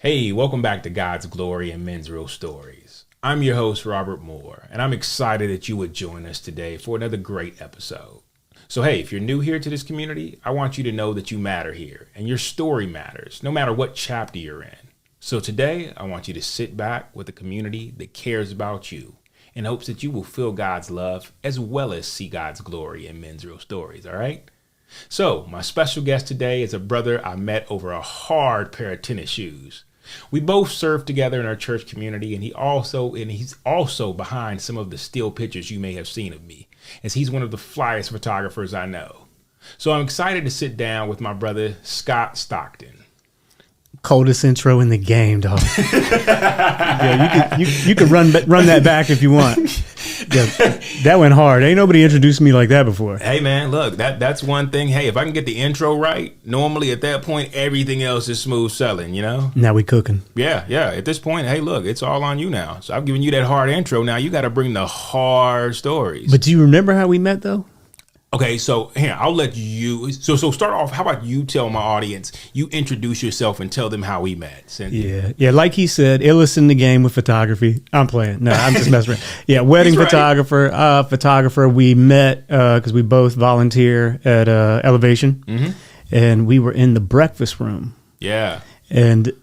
Hey, welcome back to God's Glory and Men's Real Stories. I'm your host, Robert Moore, and I'm excited that you would join us today for another great episode. So hey, if you're new here to this community, I want you to know that you matter here, and your story matters, no matter what chapter you're in. So today, I want you to sit back with a community that cares about you in hopes that you will feel God's love as well as see God's glory in Men's Real Stories, all right? So my special guest today is a brother I met over a hard pair of tennis shoes. We both served together in our church community, and he's also behind some of the still pictures you may have seen of me, as he's one of the flyest photographers I know. So I'm excited to sit down with my brother, Scott Stockton. Coldest intro in the game, dog. Yeah, you can run that back if you want. Yeah, that went hard. Ain't nobody introduced me like that before. Hey man, look, that's one thing. Hey, if I can get the intro right, normally at that point everything else is smooth selling, you know? Now we cooking. Yeah. At this point, hey, look, it's all on you now. So I've given you that hard intro. Now you got to bring the hard stories. But do you remember how we met though? Okay, so here, I'll let you. So start off. How about you tell my audience? You introduce yourself and tell them how we met. Yeah. Like he said, illest in the game with photography. I'm playing. No, I'm just messing around. Yeah, wedding photographer. We met because we both volunteer at Elevation, and we were in the breakfast room. Yeah, and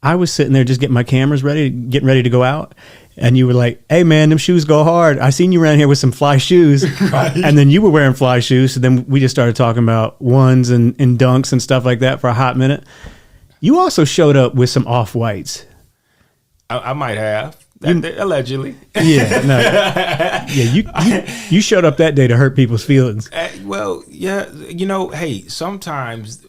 I was sitting there just getting my cameras ready, getting ready to go out. And you were like, hey, man, them shoes go hard. I seen you around here with some fly shoes. Right. And then you were wearing fly shoes. So then we just started talking about ones and dunks and stuff like that for a hot minute. You also showed up with some off-whites. I might have. Allegedly. Yeah. No. Yeah, you showed up that day to hurt people's feelings. Well, yeah. You know, hey, sometimes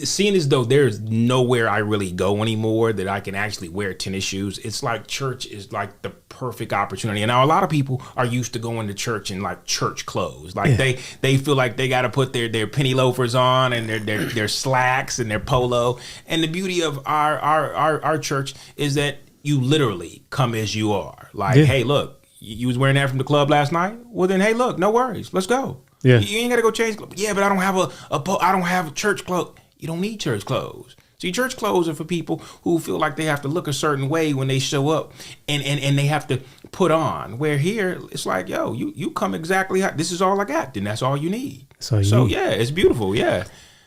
seeing as though there's nowhere I really go anymore that I can actually wear tennis shoes, it's like church is like the perfect opportunity. And now a lot of people are used to going to church in like church clothes. Like they feel like they got to put their penny loafers on and their slacks and their polo. And the beauty of our church is that you literally come as you are. Like, hey, look, you was wearing that from the club last night? Well, then, hey, look, no worries. Let's go. Yeah. You ain't got to go change clothes. Yeah, but I don't have a church clothes. You don't need church clothes. See, church clothes are for people who feel like they have to look a certain way when they show up and they have to put on. Where here, it's like, yo, you come exactly how, this is all I got. Then that's all you need. Yeah, it's beautiful. Yeah.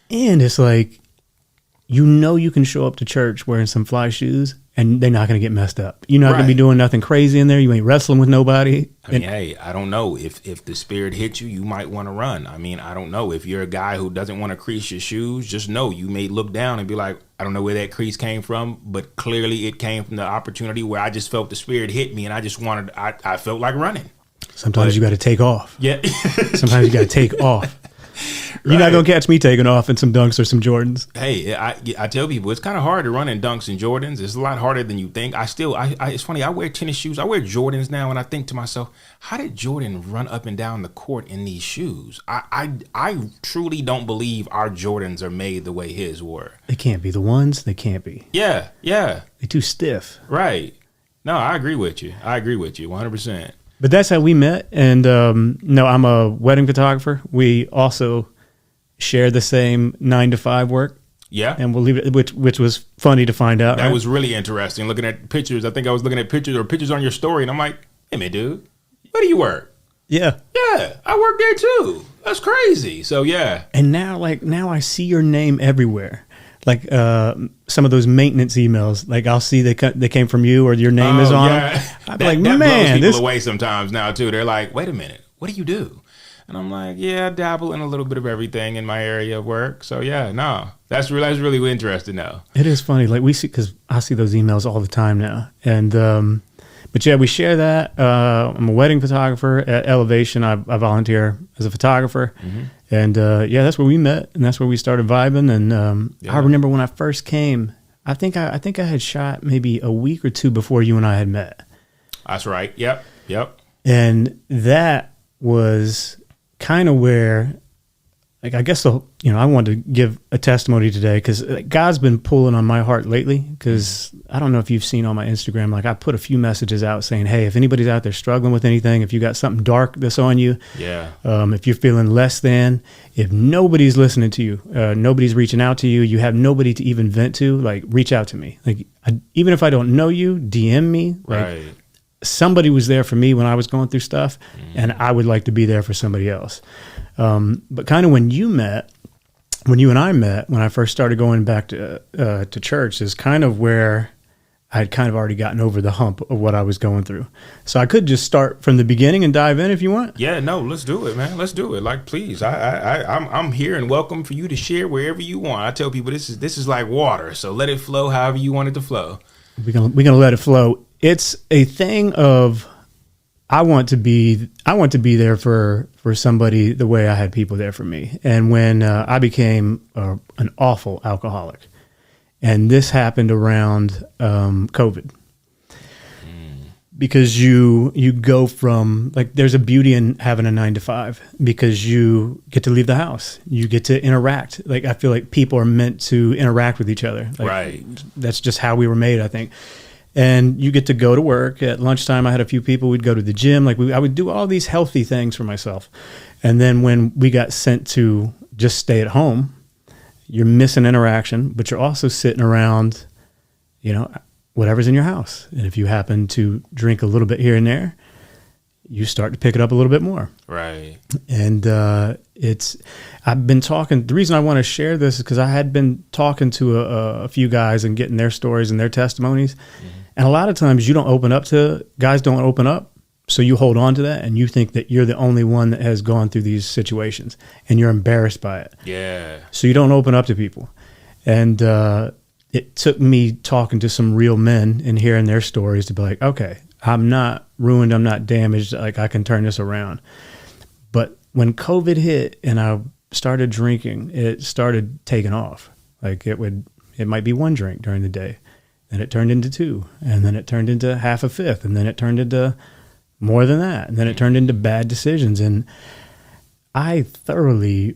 And it's like, you can show up to church wearing some fly shoes and they're not going to get messed up. You're not going to be doing nothing crazy in there. You ain't wrestling with nobody. I mean, hey, I don't know. If the spirit hits you, you might want to run. I mean, I don't know. If you're a guy who doesn't want to crease your shoes, just know you may look down and be like, I don't know where that crease came from, but clearly it came from the opportunity where I just felt the spirit hit me and I felt like running. Sometimes you got to take off. Yeah. Sometimes you got to take off. You're not going to catch me taking off in some dunks or some Jordans. Hey, I tell people, it's kind of hard to run in dunks and Jordans. It's a lot harder than you think. It's funny, I wear tennis shoes. I wear Jordans now, and I think to myself, how did Jordan run up and down the court in these shoes? I truly don't believe our Jordans are made the way his were. They can't be. The ones, they can't be. Yeah. They're too stiff. Right. No, I agree with you. 100%. But that's how we met. And no, I'm a wedding photographer. We also share the same 9-to-5 work. Yeah. And we'll leave it, which was funny to find out. That was really interesting. Looking at pictures. I think I was looking at pictures on your story, and I'm like, hey, man, dude, where do you work? Yeah. Yeah, I work there too. That's crazy. So, yeah. And now I see your name everywhere. Like some of those maintenance emails, like I'll see they came from you or your name is on them. I'm like, man, that blows people away sometimes now too. They're like, wait a minute, what do you do? And I'm like, yeah, I dabble in a little bit of everything in my area of work. So yeah, no, that's really interesting now. It is funny, like we see, because I see those emails all the time now, and but yeah, we share that. I'm a wedding photographer at Elevation. I volunteer as a photographer. And yeah, that's where we met, and that's where we started vibing. And I remember when I first came, I think I had shot maybe a week or two before you and I had met. That's right. Yep. And that was kind of where like, I guess, I wanted to give a testimony today because God's been pulling on my heart lately. Because I don't know if you've seen on my Instagram, like I put a few messages out saying, hey, if anybody's out there struggling with anything, if you got something dark that's on you, if you're feeling less than, if nobody's listening to you, nobody's reaching out to you, you have nobody to even vent to, like reach out to me. Like even if I don't know you, DM me. Like, somebody was there for me when I was going through stuff, and I would like to be there for somebody else. But kind of when you and I met, when I first started going back to church, is kind of where I had kind of already gotten over the hump of what I was going through. So I could just start from the beginning and dive in if you want. Yeah, no, let's do it, man. Let's do it. Like, please, I'm here and welcome for you to share wherever you want. I tell people this is like water, so let it flow however you want it to flow. We're gonna let it flow. It's a thing of I want to be there for somebody the way I had people there for me. And when I became an awful alcoholic, and this happened around COVID, because you go from, like, there's a beauty in having a 9 to 5 because you get to leave the house, you get to interact. Like, I feel like people are meant to interact with each other. Like, right. That's just how we were made, I think. And you get to go to work. At lunchtime, I had a few people. We'd go to the gym. I would do all these healthy things for myself. And then when we got sent to just stay at home, you're missing interaction, but you're also sitting around, whatever's in your house. And if you happen to drink a little bit here and there, you start to pick it up a little bit more. Right. And I've been talking, the reason I want to share this is because I had been talking to a few guys and getting their stories and their testimonies. And a lot of times guys don't open up. So you hold on to that and you think that you're the only one that has gone through these situations and you're embarrassed by it. Yeah. So you don't open up to people. And it took me talking to some real men and hearing their stories to be like, okay, I'm not ruined, I'm not damaged, like I can turn this around. But when COVID hit and I started drinking, it started taking off. Like it might be one drink during the day, then it turned into 2, and then it turned into half a fifth, and then it turned into more than that, and then it turned into bad decisions. And I thoroughly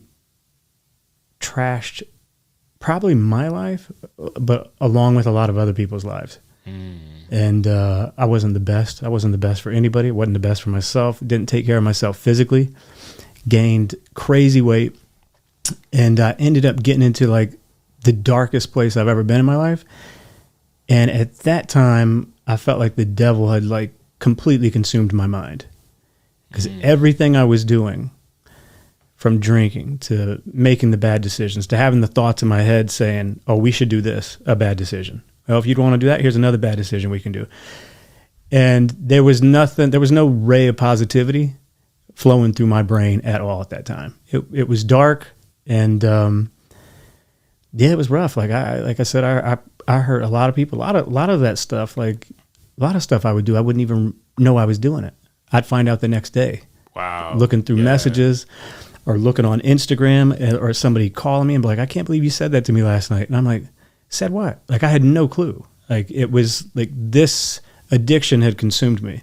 trashed probably my life, but along with a lot of other people's lives. And I wasn't the best. I wasn't the best for anybody. It wasn't the best for myself. Didn't take care of myself physically. Gained crazy weight. And I ended up getting into like the darkest place I've ever been in my life. And at that time, I felt like the devil had like completely consumed my mind. Because everything I was doing, from drinking to making the bad decisions to having the thoughts in my head saying, oh, we should do this, a bad decision. Well, if you don't want to do that, here's another bad decision we can do. And there was no ray of positivity flowing through my brain at all at that time. It was dark, and it was rough. Like I said, I hurt a lot of people. A lot of that stuff, like a lot of stuff I would do, I wouldn't even know I was doing it. I'd find out the next day. Wow. Looking through messages or looking on Instagram or somebody calling me and be like, I can't believe you said that to me last night. And I'm like, said what? Like I had no clue. Like it was like this addiction had consumed me.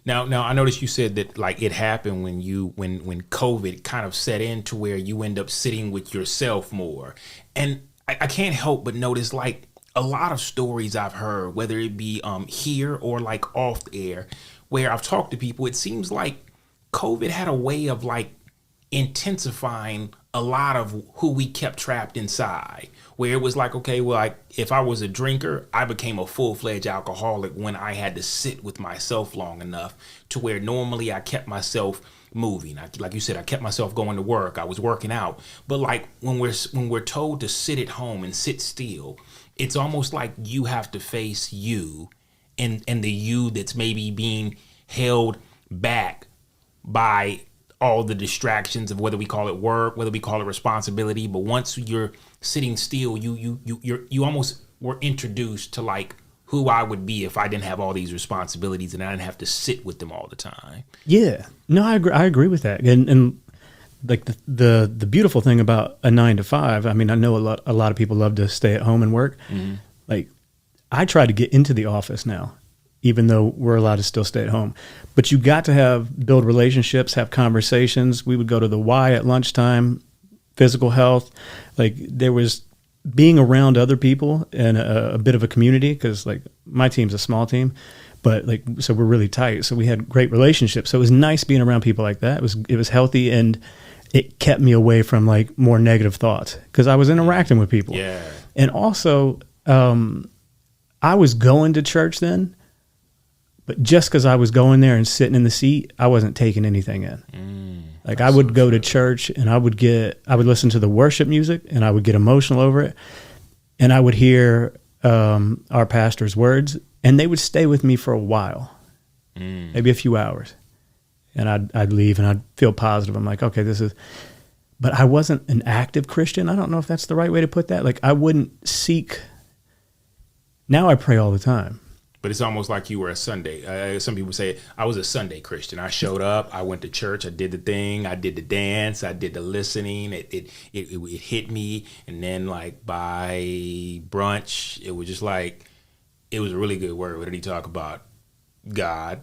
Now I noticed you said that like it happened when COVID kind of set in to where you end up sitting with yourself more. And I can't help but notice like a lot of stories I've heard, whether it be here or like off air, where I've talked to people, it seems like COVID had a way of like intensifying a lot of who we kept trapped inside, where it was like, okay, well, like if I was a drinker, I became a full-fledged alcoholic when I had to sit with myself long enough to where normally I kept myself moving. Like you said, I kept myself going to work. I was working out. But like when we're told to sit at home and sit still, it's almost like you have to face you and the you that's maybe being held back by all the distractions of whether we call it work, whether we call it responsibility. But once you're sitting still, you almost were introduced to like who I would be if I didn't have all these responsibilities and I didn't have to sit with them all the time. Yeah, no, I agree with that. And like the beautiful thing about a 9 to 5, I mean, I know a lot of people love to stay at home and work. Mm-hmm. Like I try to get into the office now, even though we're allowed to still stay at home. But you got to build relationships, have conversations. We would go to the Y at lunchtime, physical health. Like there was being around other people and a bit of a community, because like my team's a small team, but like, so we're really tight. So we had great relationships. So it was nice being around people like that. It was healthy, and it kept me away from like more negative thoughts because I was interacting with people. Yeah. And also, I was going to church then, but just because I was going there and sitting in the seat, I wasn't taking anything in. Like I would go to church and I would listen to the worship music and I would get emotional over it. And I would hear our pastor's words, and they would stay with me for a while, maybe a few hours. And I'd leave and I'd feel positive. I'm like, okay, but I wasn't an active Christian. I don't know if that's the right way to put that. Like I wouldn't seek. Now I pray all the time. But it's almost like you were a Sunday. Some people say I was a Sunday Christian. I showed up. I went to church. I did the thing. I did the dance. I did the listening. It hit me. And then like by brunch, it was just like, it was a really good word. What did he talk about? God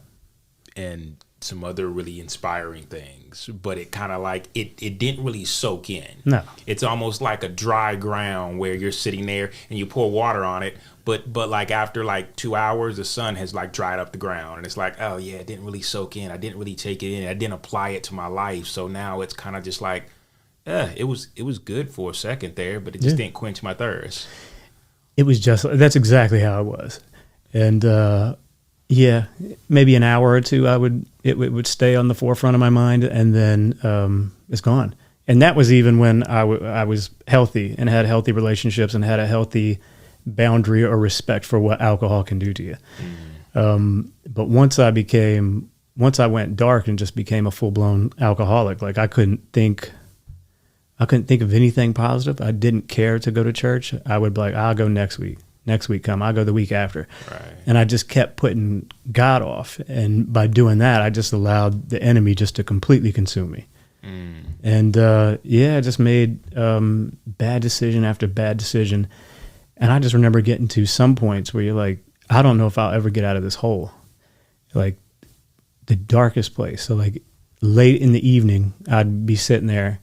and some other really inspiring things. But it kind of like, it didn't really soak in. No. It's almost like a dry ground where you're sitting there and you pour water on it. But like after like 2 hours, the sun has like dried up the ground, and it's like, oh yeah, it didn't really soak in. I didn't really take it in. I didn't apply it to my life. So now it's kind of just like, it was good for a second there, but it just didn't quench my thirst. It was just, that's exactly how it was. And maybe an hour or two, it would stay on the forefront of my mind, and then it's gone. And that was even when I was healthy and had healthy relationships and had a healthy boundary or respect for what alcohol can do to you. But once I went dark and just became a full-blown alcoholic, like I couldn't think of anything positive. I didn't care to go to church. I would be like, I'll go next week. Next week come, I'll go the week after. Right. And I just kept putting God off. And by doing that, I just allowed the enemy just to completely consume me. And I just made bad decision after bad decision. And I just remember getting to some points where you're like, I don't know if I'll ever get out of this hole. Like the darkest place. So like late in the evening, I'd be sitting there,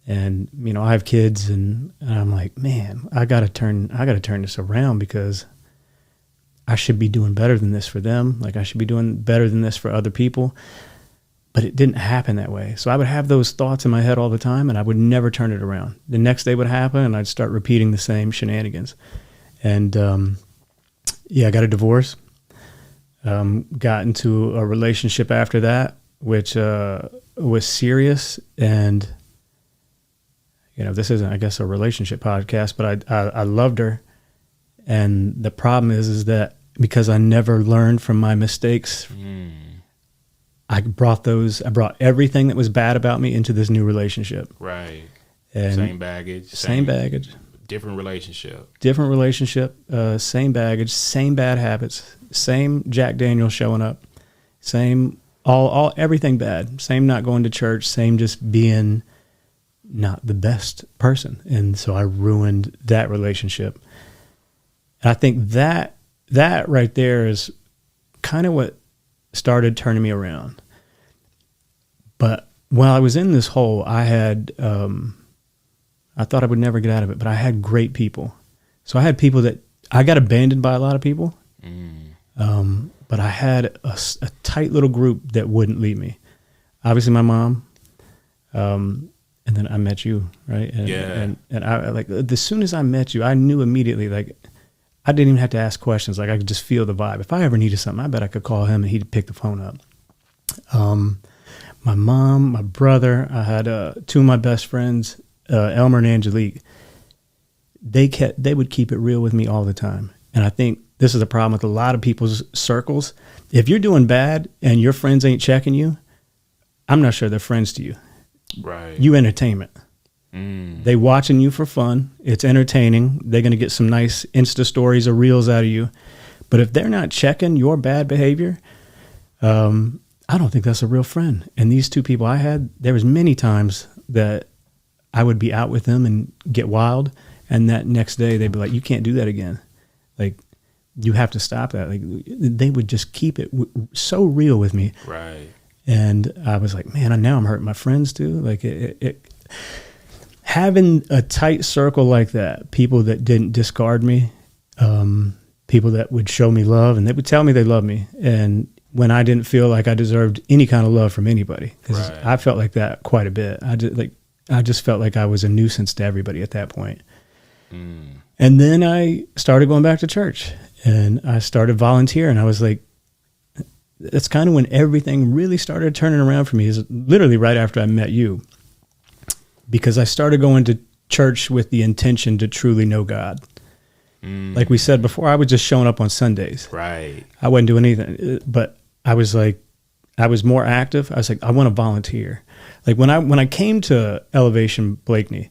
and you know, I have kids, and I'm like, man, I gotta turn this around, because I should be doing better than this for them. Like I should be doing better than this for other people. But it didn't happen that way. So I would have those thoughts in my head all the time, and I would never turn it around. The next day would happen, and I'd start repeating the same shenanigans. And I got a divorce. Got into a relationship after that, which was serious. And you know, this isn't, I guess, a relationship podcast, but I loved her. And the problem is that because I never learned from my mistakes, I brought everything that was bad about me into this new relationship. Right. And same baggage. Same baggage. Different relationship. Same baggage, same bad habits, same Jack Daniels showing up, same all everything bad, same not going to church, same just being not the best person. And so I ruined that relationship. And I think that right there is kind of what started turning me around. But while I was in this hole, I had, I thought I would never get out of it, but I had great people. So I had people that, I got abandoned by a lot of people, but I had a tight little group that wouldn't leave me. Obviously my mom, and then I met you, right? And I, like, as soon as I met you, I knew immediately, like, I didn't even have to ask questions. Like, I could just feel the vibe. If I ever needed something, I bet I could call him and he'd pick the phone up. My mom, my brother, I had two of my best friends, Elmer and Angelique. They would keep it real with me all the time. And I think this is a problem with a lot of people's circles. If you're doing bad and your friends ain't checking you, I'm not sure they're friends to you. Right. You entertainment. They watching you for fun. It's entertaining. They're going to get some nice Insta stories or reels out of you. But if they're not checking your bad behavior, I don't think that's a real friend. And these two people I had, there was many times that I would be out with them and get wild. And that next day they'd be like, you can't do that again. Like, you have to stop that. Like, they would just keep it so real with me. Right. And I was like, man, now I'm hurting my friends too. Like having a tight circle like that, people that didn't discard me, people that would show me love, and they would tell me they love me. And when I didn't feel like I deserved any kind of love from anybody, because Right. I felt like that quite a bit. I just felt like I was a nuisance to everybody at that point. And then I started going back to church, and I started volunteering. I was like, that's kind of when everything really started turning around for me, is literally right after I met you, because I started going to church with the intention to truly know God. Like we said before, I was just showing up on Sundays. Right. I wasn't doing anything, but I was more active. I was like, I want to volunteer. Like when I came to Elevation Blakeney,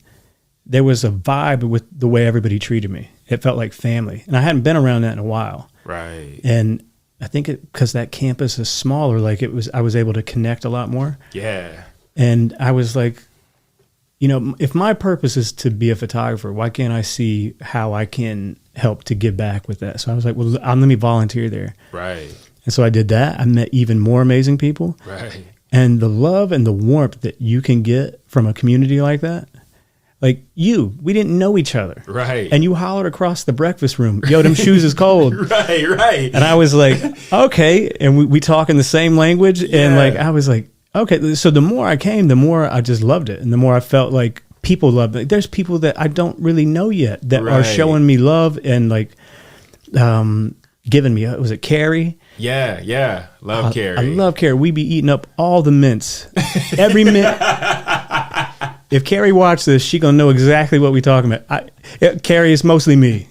there was a vibe with the way everybody treated me. It felt like family, and I hadn't been around that in a while. Right. And I think because that campus is smaller, like I was able to connect a lot more. Yeah. And I was like, if my purpose is to be a photographer, why can't I see how I can help to give back with that? So I was like, well, let me volunteer there. Right. And so I did that. I met even more amazing people. Right. And the love and the warmth that you can get from a community like that, like we didn't know each other. Right. And you hollered across the breakfast room, yo, them shoes is cold. Right. And I was like, okay. And we talk in the same language. Yeah. And like, I was like, okay. So the more I came, the more I just loved it. And the more I felt like people loved it. There's people that I don't really know yet that are showing me love and like giving me, was it Carrie? Yeah. Yeah. Love Carrie. I love Carrie. We be eating up all the mints. Every mint. If Carrie watched this, she gonna know exactly what we talking about. Carrie, it's mostly me.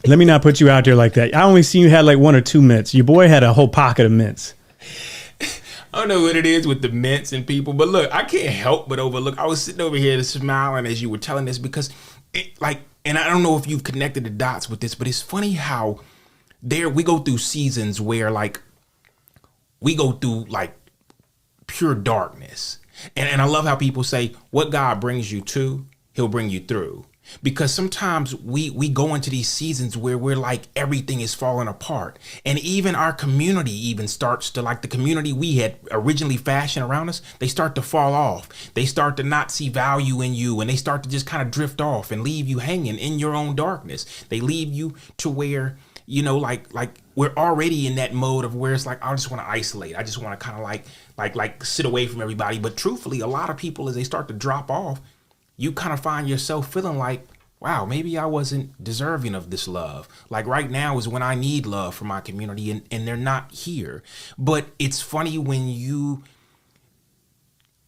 Let me not put you out there like that. I only seen you had like 1 or 2 mints. Your boy had a whole pocket of mints. I don't know what it is with the mints and people, but look, I can't help but overlook. I was sitting over here smiling as you were telling this because and I don't know if you've connected the dots with this, but it's funny how we go through seasons where like we go through like pure darkness. And I love how people say, what God brings you to, he'll bring you through. Because sometimes we go into these seasons where we're like, everything is falling apart. And even our community even starts to, like the community we had originally fashioned around us, they start to fall off. They start to not see value in you, and they start to just kind of drift off and leave you hanging in your own darkness. They leave you to where, like we're already in that mode of where it's like, I just want to isolate. I just want to kind of like sit away from everybody. But truthfully, a lot of people, as they start to drop off, you kind of find yourself feeling like, wow, maybe I wasn't deserving of this love. Like right now is when I need love from my community, and they're not here. But it's funny when you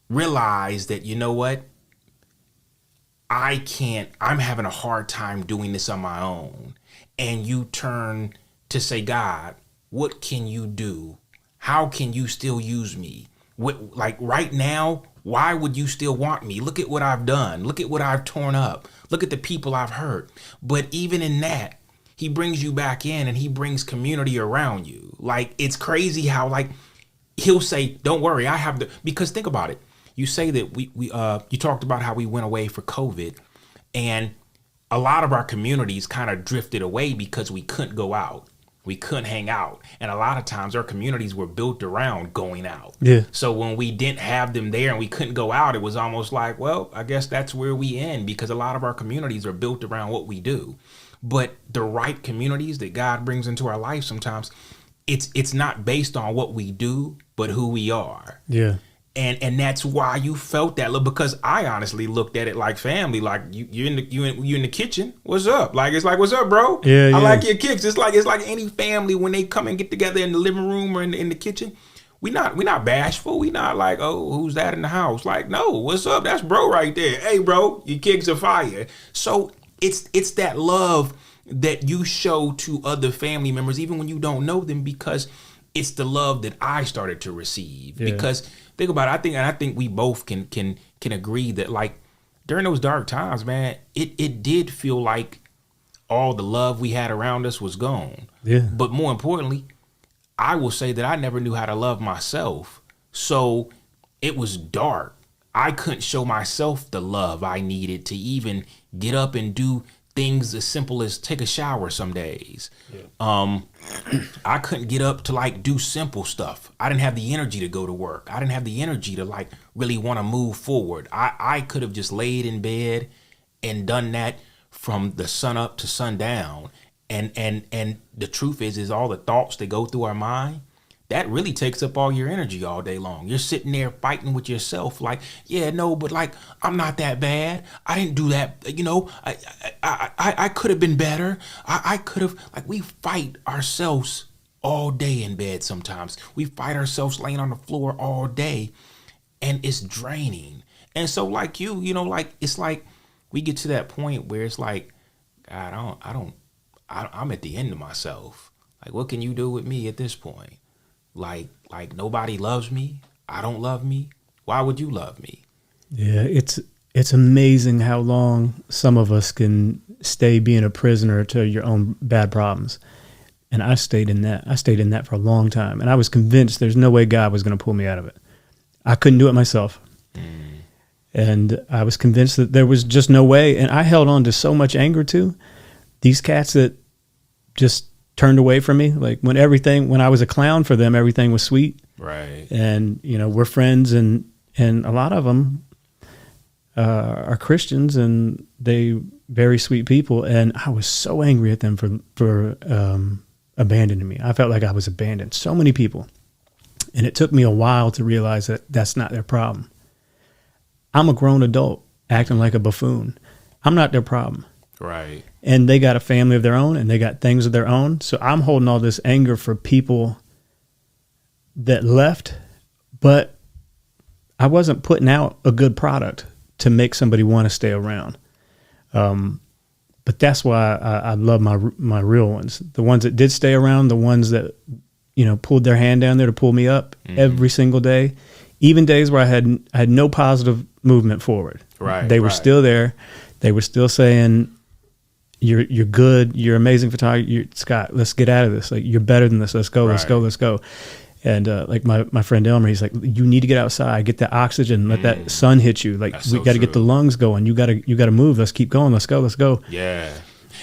realize that, you know what? I'm having a hard time doing this on my own. And you turn to say, God, what can you do? How can you still use me? Like right now, why would you still want me? Look at what I've done. Look at what I've torn up. Look at the people I've hurt. But even in that, he brings you back in and he brings community around you. Like, it's crazy how like he'll say, don't worry, I have because think about it. You say that you talked about how we went away for COVID, and a lot of our communities kind of drifted away because we couldn't go out. We couldn't hang out. And a lot of times our communities were built around going out. Yeah. So when we didn't have them there and we couldn't go out, it was almost like, well, I guess that's where we end, because a lot of our communities are built around what we do. But the right communities that God brings into our life, sometimes it's not based on what we do, but who we are. Yeah. And that's why you felt that, because I honestly looked at it like family. Like you in the kitchen. What's up? Like, it's like, what's up, bro? Yeah, I like your kicks. It's like any family when they come and get together in the living room or in the kitchen. We not bashful. We not like, oh, who's that in the house? Like, no, what's up? That's bro right there. Hey, bro, your kicks are fire. So it's that love that you show to other family members, even when you don't know them, because it's the love that I started to receive. Yeah. Because think about it, I think we both can agree that, like, during those dark times, man, it did feel like all the love we had around us was gone. Yeah. But more importantly, I will say that I never knew how to love myself. So it was dark. I couldn't show myself the love I needed to even get up and do things as simple as take a shower some days. Yeah. I couldn't get up to like do simple stuff. I didn't have the energy to go to work. I didn't have the energy to like really want to move forward. I could have just laid in bed and done that from the sun up to sundown. And the truth is all the thoughts that go through our mind, that really takes up all your energy all day long. You're sitting there fighting with yourself like, yeah, no, but like, I'm not that bad. I didn't do that. You know, I could have been better. I could have, like, we fight ourselves all day in bed sometimes. We fight ourselves laying on the floor all day, and it's draining. And so like you know, like, it's like we get to that point where it's like, God, I'm at the end of myself. Like, what can you do with me at this point? Like nobody loves me. I don't love me. Why would you love me? Yeah, it's amazing how long some of us can stay being a prisoner to your own bad problems. And I stayed in that. I stayed in that for a long time. And I was convinced there's no way God was going to pull me out of it. I couldn't do it myself. And I was convinced that there was just no way. And I held on to so much anger too. These cats that just turned away from me, like when I was a clown for them, everything was sweet. Right. And, you know, we're friends, and a lot of them are Christians, and they very sweet people. And I was so angry at them for abandoning me. I felt like I was abandoned. So many people. And it took me a while to realize that that's not their problem. I'm a grown adult acting like a buffoon. I'm not their problem. Right. And they got a family of their own, and they got things of their own. So I'm holding all this anger for people that left, but I wasn't putting out a good product to make somebody want to stay around. But that's why I love my real ones, the ones that did stay around, the ones that, you know, pulled their hand down there to pull me up every single day, even days where I had no positive movement forward. Right. They were still there. They were still saying, You're good. You're amazing photographer. Scott, let's get out of this. Like, you're better than this. Let's go. Let's go. Let's go. And like my friend Elmer, he's like, you need to get outside, get that oxygen, let that sun hit you. Like, we got to get the lungs going. You got to move. Let's keep going. Let's go. Let's go. Yeah.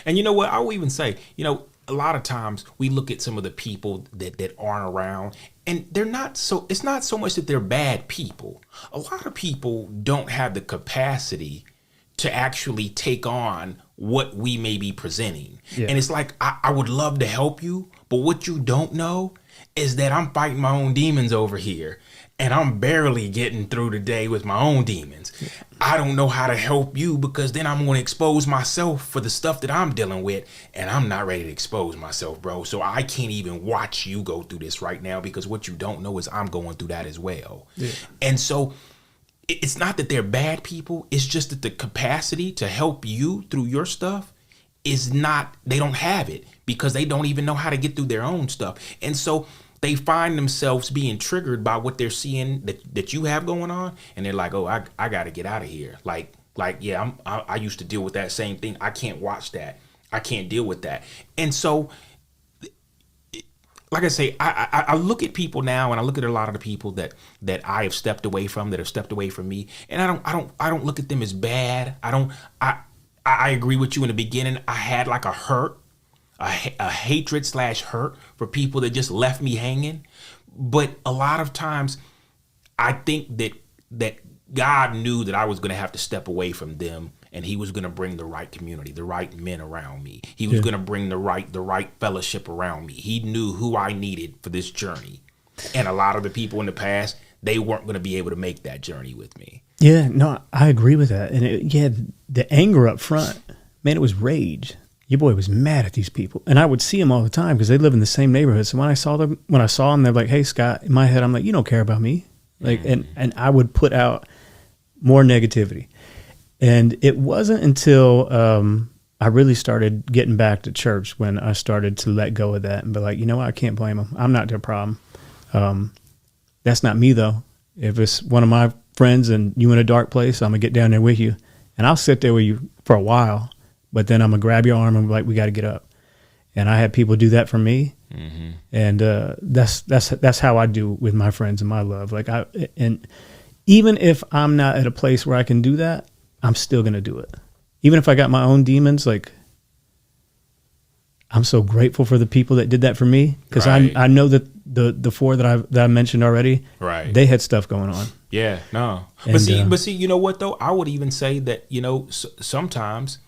And you know what? I will even say, you know, a lot of times we look at some of the people that aren't around, and it's not so much that they're bad people. A lot of people don't have the capacity to actually take on what we may be presenting. Yeah. And it's like, I would love to help you, but what you don't know is that I'm fighting my own demons over here, and I'm barely getting through the day with my own demons. Yeah. I don't know how to help you, because then I'm going to expose myself for the stuff that I'm dealing with, and I'm not ready to expose myself, bro. So I can't even watch you go through this right now, because what you don't know is I'm going through that as well. Yeah. And so it's not that they're bad people. It's just that the capacity to help you through your stuff is not, they don't have it, because they don't even know how to get through their own stuff. And so they find themselves being triggered by what they're seeing that you have going on. And they're like, oh, I got to get out of here. Like, yeah, I used to deal with that same thing. I can't watch that. I can't deal with that. And so, like I say, I look at people now, and I look at a lot of the people that I have stepped away from, that have stepped away from me, and I don't look at them as bad. I agree with you in the beginning. I had like a hatred / hurt for people that just left me hanging. But a lot of times, I think that God knew that I was going to have to step away from them, and he was going to bring the right community, the right men around me. He was going to bring the right fellowship around me. He knew who I needed for this journey. And a lot of the people in the past, they weren't going to be able to make that journey with me. Yeah, no, I agree with that. And the anger up front, man, it was rage. Your boy was mad at these people. And I would see them all the time because they live in the same neighborhood. So when I saw them, they're like, hey, Scott, in my head, I'm like, you don't care about me. Like, and I would put out more negativity. And it wasn't until I really started getting back to church when I started to let go of that and be like, you know what, I can't blame them. I'm not their problem. That's not me, though. If it's one of my friends and you in a dark place, I'm going to get down there with you. And I'll sit there with you for a while, but then I'm going to grab your arm and be like, we got to get up. And I had people do that for me. Mm-hmm. And that's how I do with my friends and my love. Like and even if I'm not at a place where I can do that, I'm still going to do it. Even if I got my own demons, like I'm so grateful for the people that did that for me, because I know that the four that I mentioned already, right, they had stuff going on. Yeah, no. And, but see, you know what though? I would even say that, you know, sometimes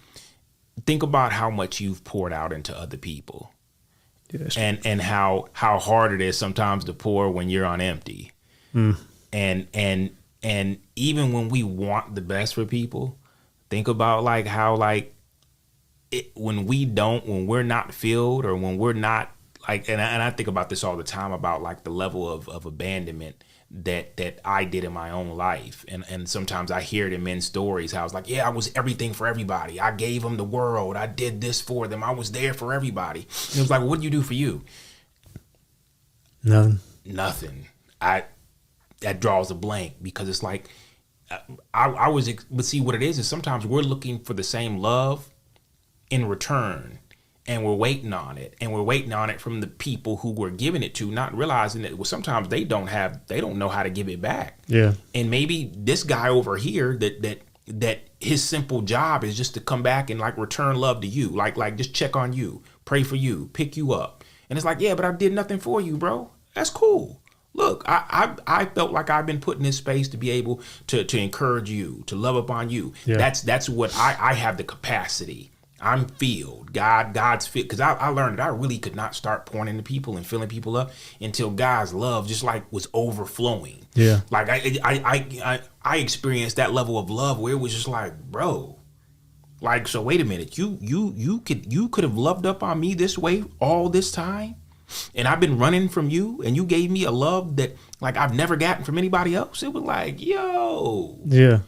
think about how much you've poured out into other people. Yes. And how hard it is sometimes to pour when you're on empty. And even when we want the best for people, think about like how like when we're not filled, or when we're not like, and I think about this all the time about like the level of abandonment that I did in my own life. And sometimes I hear it in men's stories, how it's like, yeah, I was everything for everybody. I gave them the world. I did this for them. I was there for everybody. And it was like, well, what do you do for you? Nothing. That draws a blank, because it's like, but see what it is sometimes we're looking for the same love in return, and we're waiting on it, from the people who we're giving it to, not realizing that sometimes they don't know how to give it back. Yeah. And maybe this guy over here that his simple job is just to come back and like return love to you, like just check on you, pray for you, pick you up. And it's like, yeah, but I did nothing for you, bro. That's cool. Look, I felt like I've been put in this space to be able to encourage you, to love upon you. Yeah. That's what I have the capacity. I'm filled. God's filled. Because I learned that I really could not start pouring into people and filling people up until God's love just like was overflowing. Yeah. Like I experienced that level of love where it was just like, bro, like, so wait a minute, you could have loved up on me this way all this time, and I've been running from you, and you gave me a love that like I've never gotten from anybody else. It was like, yo. Yeah.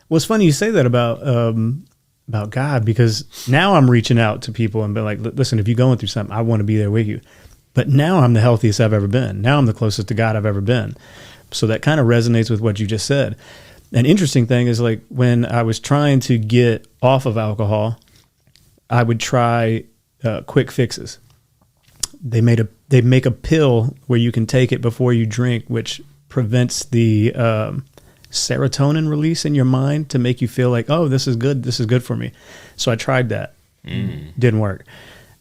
Well, it's funny you say that about God, because now I'm reaching out to people and be like, listen, if you're going through something, I want to be there with you. But now I'm the healthiest I've ever been. Now I'm the closest to God I've ever been. So that kind of resonates with what you just said. An interesting thing is, like, when I was trying to get off of alcohol, I would try quick fixes. They make a pill where you can take it before you drink, which prevents the serotonin release in your mind to make you feel like, oh, this is good for me. So I tried that. Didn't work.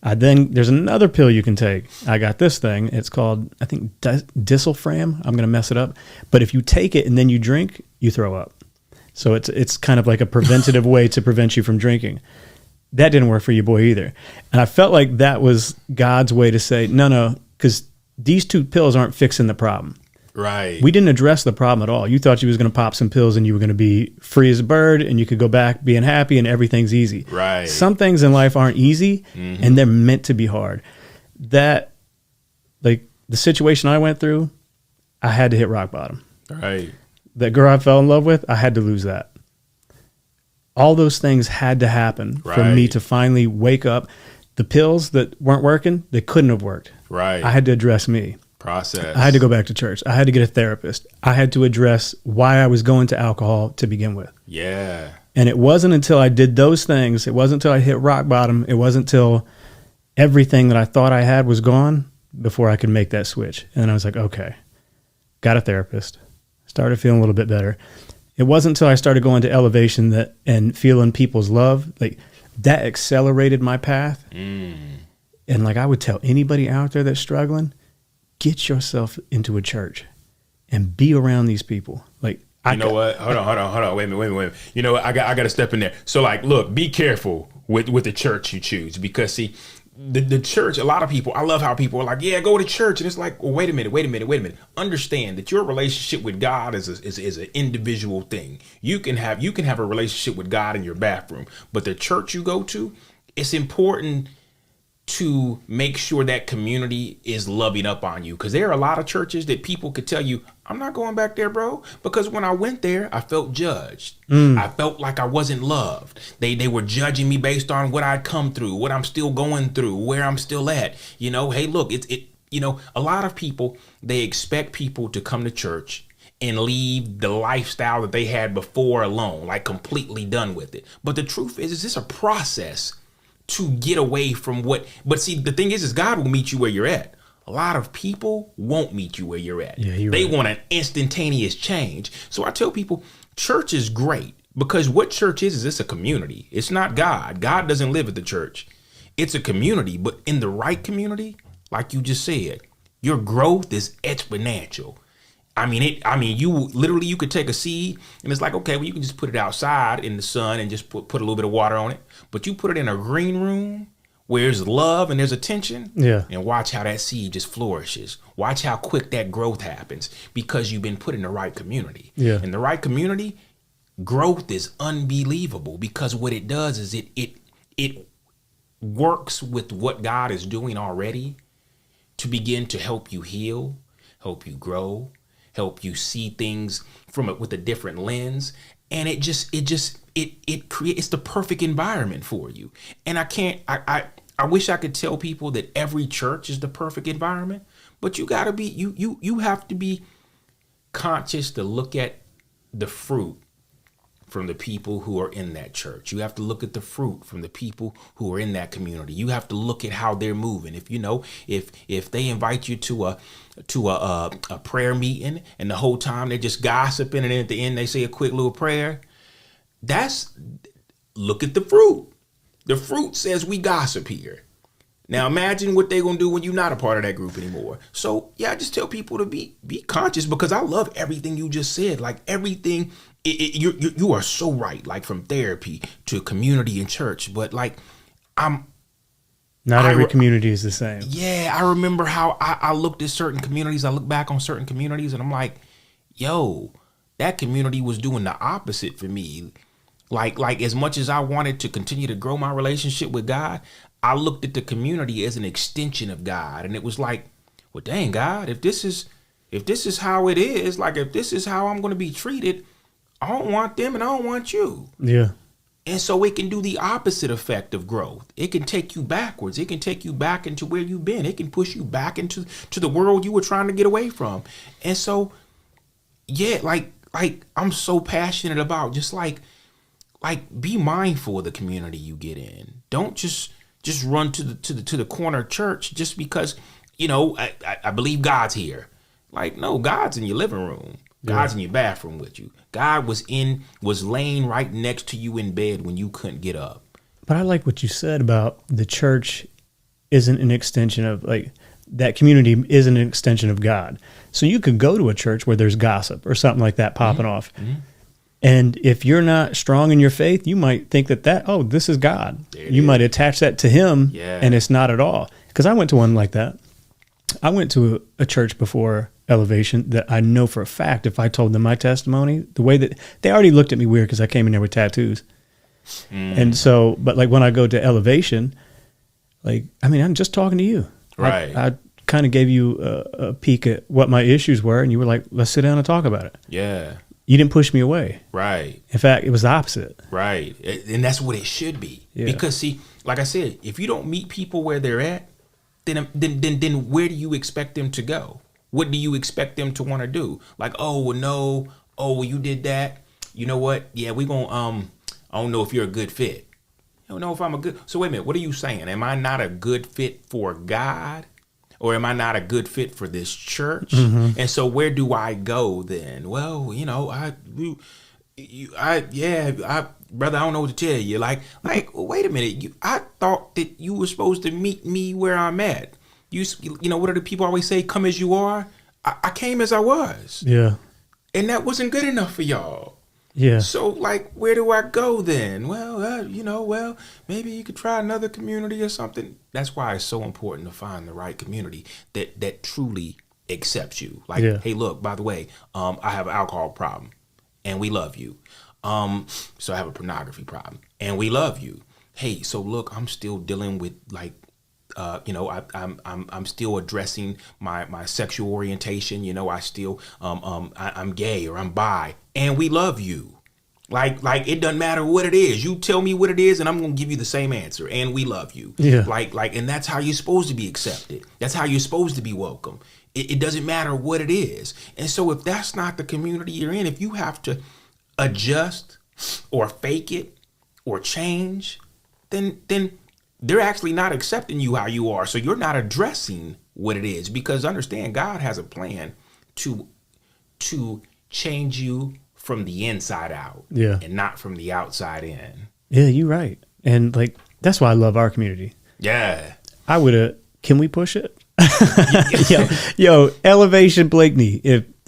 Then there's another pill you can take. I got this thing. It's called, I think, disulfram. I'm going to mess it up. But if you take it and then you drink, you throw up. So it's kind of like a preventative way to prevent you from drinking. That didn't work for you, boy, either. And I felt like that was God's way to say, no, because these two pills aren't fixing the problem. Right. We didn't address the problem at all. You thought you was going to pop some pills and you were going to be free as a bird and you could go back being happy and everything's easy. Right. Some things in life aren't easy, and they're meant to be hard. That, like the situation I went through, I had to hit rock bottom. Right. That girl I fell in love with, I had to lose that. All those things had to happen for me to finally wake up. The pills that weren't working, they couldn't have worked. Right. I had to address me. Process. I had to go back to church. I had to get a therapist. I had to address why I was going to alcohol to begin with. Yeah. And it wasn't until I did those things, it wasn't until I hit rock bottom, it wasn't until everything that I thought I had was gone before I could make that switch. And I was like, okay, got a therapist. Started feeling a little bit better. It wasn't until I started going to elevation and feeling people's love, like that accelerated my path. And like I would tell anybody out there that's struggling, get yourself into a church and be around these people. Like, what? Hold on. Wait a minute. You know what? I got to step in there. So like, look, be careful with the church you choose, because see, the church, a lot of people, I love how people are like, yeah, go to church. And it's like, well, wait a minute. Understand that your relationship with God is an individual thing. You can have a relationship with God in your bathroom, but the church you go to, it's important to make sure that community is loving up on you, because there are a lot of churches that people could tell you, I'm not going back there, bro, because when I went there, I felt judged. I felt like I wasn't loved. They were judging me based on what I'd come through, what I'm still going through, where I'm still at. You know, hey, look, a lot of people, they expect people to come to church and leave the lifestyle that they had before alone, like completely done with it. But the truth is this a process to get away from but see, the thing is God will meet you where you're at. A lot of people won't meet you where you're at. Yeah, they want an instantaneous change. So I tell people, church is great, because what church is it's a community. It's not God. God doesn't live at the church. it's a community, but in the right community, like you just said, your growth is exponential. You literally, you could take a seed and it's like, okay, well, you can just put it outside in the sun and just put a little bit of water on it. But you put it in a green room where there's love and there's attention. Yeah. And watch how that seed just flourishes. Watch how quick that growth happens because you've been put in the right community. Yeah. In the right community, growth is unbelievable because what it does is it works with what God is doing already to begin to help you heal, help you grow, help you see things with a different lens. And it creates the perfect environment for you. And I wish I could tell people that every church is the perfect environment, but you have to be conscious to look at the fruit from the people who are in that church. You have to look at the fruit from the people who are in that community. You have to look at how they're moving. If they invite you to a prayer meeting and the whole time they're just gossiping and then at the end they say a quick little prayer, look at the fruit. The fruit says we gossip here. Now imagine what they're going to do when you're not a part of that group anymore. So yeah, I just tell people to be conscious because I love everything you just said. Like everything, you are so right. Like from therapy to community and church, but like not every community is the same. Yeah, I remember how I looked at certain communities. I look back on certain communities and I'm like, yo, that community was doing the opposite for me. Like as much as I wanted to continue to grow my relationship with God, I looked at the community as an extension of God. And it was like, well, dang, God, if this is how it is, like if this is how I'm going to be treated, I don't want them and I don't want you. Yeah. And so it can do the opposite effect of growth. It can take you backwards. It can take you back into where you've been. It can push you back into the world you were trying to get away from. And so, yeah, like I'm so passionate about just like be mindful of the community you get in. Don't just run to the corner church just because, I believe God's here. Like, no, God's in your living room. God's in your bathroom with you. God was laying right next to you in bed when you couldn't get up. But I like what you said about the church isn't an extension of like that community isn't an extension of God. So you could go to a church where there's gossip or something like that popping off. Mm-hmm. And if you're not strong in your faith, you might think that this is God. You might attach that to him, and it's not at all. Because I went to one like that. I went to a church before Elevation that I know for a fact if I told them my testimony, the way that they already looked at me weird because I came in there with tattoos. And so, but like when I go to Elevation, I'm just talking to you. Right. I kind of gave you a peek at what my issues were, and you were like, let's sit down and talk about it. Yeah. You didn't push me away. Right. In fact, it was the opposite. Right. And that's what it should be. Yeah. Because see, like I said, if you don't meet people where they're at, then where do you expect them to go? What do you expect them to want to do? Like, oh, well, no. Oh, well, you did that. You know what? Yeah, we're going to, I don't know if you're a good fit. I don't know if I'm a good. So wait a minute. What are you saying? Am I not a good fit for God? Or am I not a good fit for this church? Mm-hmm. And so where do I go then? Well, brother, I don't know what to tell you. Like, wait a minute. I thought that you were supposed to meet me where I'm at. What do the people always say? Come as you are. I came as I was. Yeah. And that wasn't good enough for y'all. Yeah. So, where do I go then? Well, maybe you could try another community or something. That's why it's so important to find the right community that truly accepts you. Hey, look, by the way, I have an alcohol problem, and we love you. So I have a pornography problem, and we love you. Hey, so look, I'm still dealing with I'm still addressing my sexual orientation. I still I'm gay or I'm bi, and we love you. Like it doesn't matter what it is. You tell me what it is, and I'm gonna give you the same answer. And we love you. Yeah. And that's how you're supposed to be accepted. That's how you're supposed to be welcome. It doesn't matter what it is. And so if that's not the community you're in, if you have to adjust or fake it or change, then they're actually not accepting you how you are. So you're not addressing what it is, because understand God has a plan to change you from the inside out, and not from the outside in. Yeah, you're right. And that's why I love our community. Yeah. I would have. Can we push it? yo, Elevation Blakeney.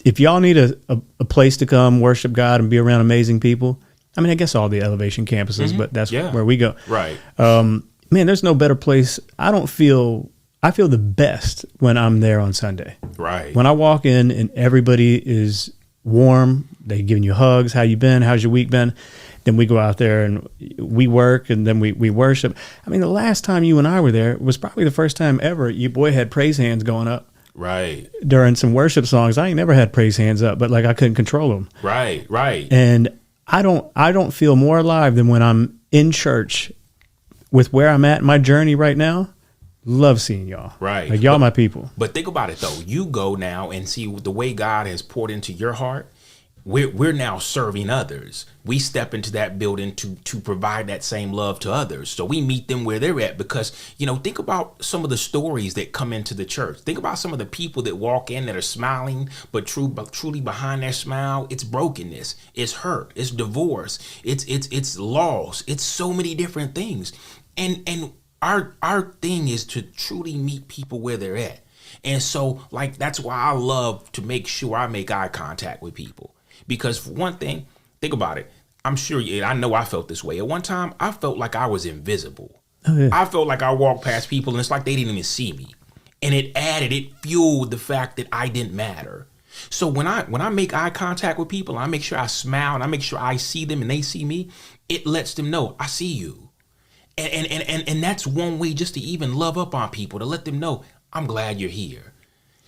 If y'all need a place to come worship God and be around amazing people, I mean, I guess all the Elevation campuses, but that's where we go. Right. Man, there's no better place. I feel the best when I'm there on Sunday. Right. When I walk in and everybody is warm, they giving you hugs. How you been? How's your week been? Then we go out there and we work, and then we worship. I mean, the last time you and I were there was probably the first time ever your boy had praise hands going up. Right. During some worship songs. I ain't never had praise hands up, but like I couldn't control them. Right. Right. And I don't feel more alive than when I'm in church with where I'm at in my journey right now. Love seeing y'all. Right. Like y'all my people. But think about it though. You go now and see the way God has poured into your heart. We're now serving others. We step into that building to provide that same love to others. So we meet them where they're at because, think about some of the stories that come into the church. Think about some of the people that walk in that are smiling, but truly behind their smile, it's brokenness, it's hurt, it's divorce, it's loss, it's so many different things. And our thing is to truly meet people where they're at. And so that's why I love to make sure I make eye contact with people. Because for one thing, think about it. I'm sure I know I felt this way. At one time, I felt like I was invisible. Oh, yeah. I felt like I walked past people and it's like they didn't even see me. And it fueled the fact that I didn't matter. So when I make eye contact with people, I make sure I smile and I make sure I see them and they see me, it lets them know I see you. And that's one way just to even love up on people, to let them know I'm glad you're here.